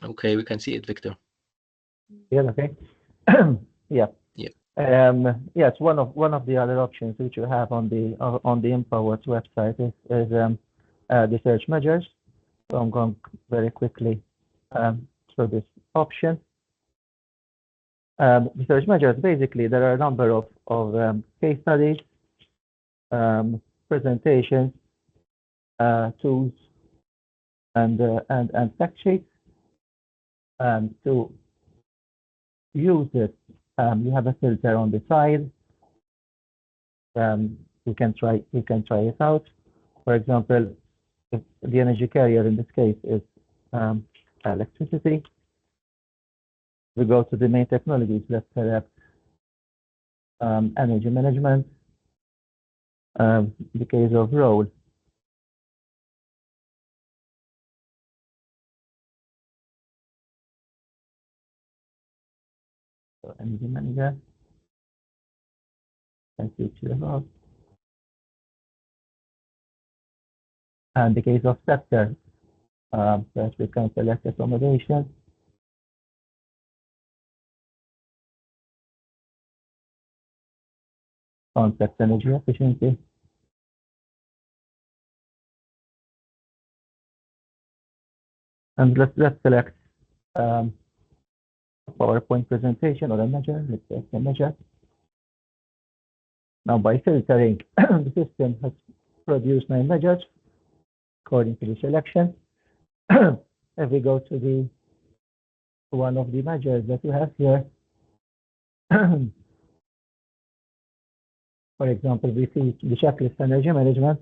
Okay, we can see it, Victor. Yeah, okay. Yeah. Yeah. Yes, one of the other options which you have on the Empowered website is the search measures. So I'm going very quickly through this option. The search measures, basically, there are a number of case studies, presentations, tools, and fact sheets. To use it, you have a filter on the side. You can try it out. For example, if the energy carrier in this case is electricity, we go to the main technologies. Let's select energy management. The case of road. So energy manager. And switch it off. And the case of sector. First we can select accommodation. Concept energy efficiency. And let's select a PowerPoint presentation or a measure. Let's select a measure. Now by filtering, the system has produced 9 measures according to the selection. If we go to the one of the measures that you have here, for example, we see the checklist energy management.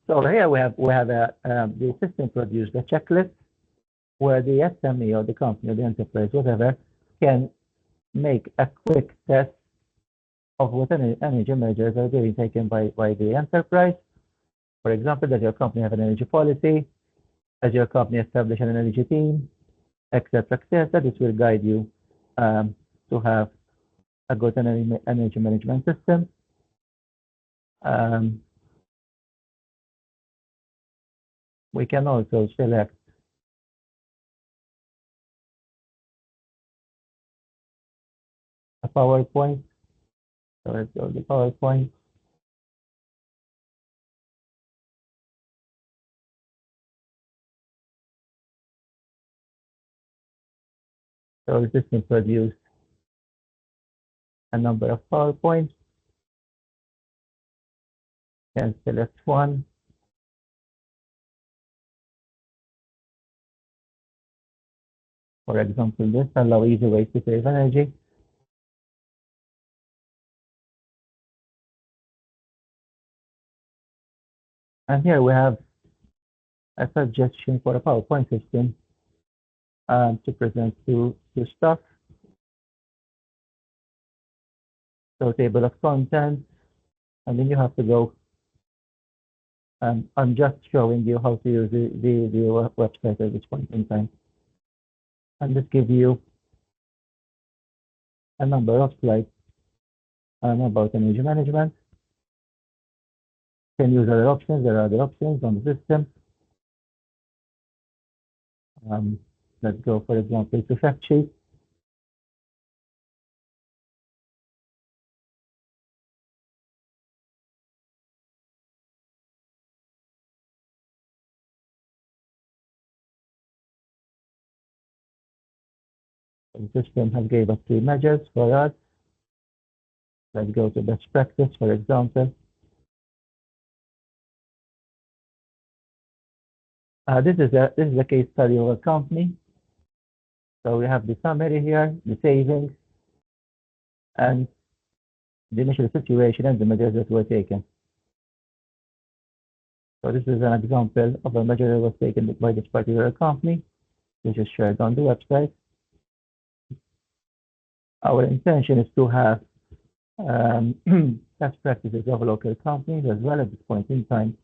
So here we have the system produced a checklist where the SME or the company or the enterprise, whatever, can make a quick test of what energy measures are being taken by the enterprise. For example, does your company have an energy policy? Does your company establish an energy team? Etc. etc. This will guide you to have a good energy management system. We can also select a PowerPoint. So let's go to the PowerPoint. So the system produced a number of PowerPoints. You can select one. For example, this allow easy ways to save energy. And here we have a suggestion for a PowerPoint system to present to staff. So table of contents, and then you have to go. I'm just showing you how to use the website at this point in time. And this gives you a number of slides about energy management. You can use other options. There are other options on the system. Let's go, for example, to fact sheet. The system has gave us 3 measures for us. Let's go to best practice, for example. This is a case study of a company. So we have the summary here, the savings, and the initial situation and the measures that were taken. So this is an example of a measure that was taken by this particular company, which is shared on the website. Our intention is to have best practices of local companies as well at this point in time.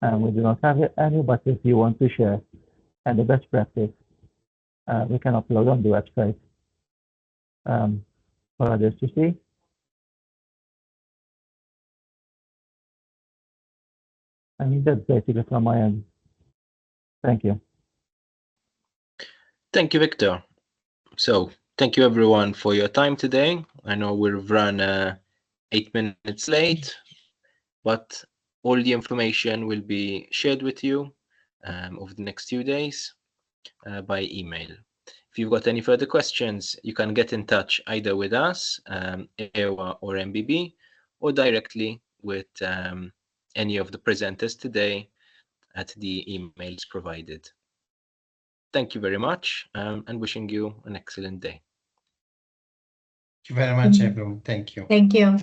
And we do not have any, but if you want to share and the best practice, we can upload on the website for others to see. And that's basically from my end. Thank you. Thank you, Victor. So thank you everyone for your time today. I know we've run 8 minutes late, but all the information will be shared with you over the next few days by email. If you've got any further questions, you can get in touch either with us, EWA or MBB, or directly with any of the presenters today at the emails provided. Thank you very much and wishing you an excellent day. Thank you very much, everyone. Thank you. Thank you.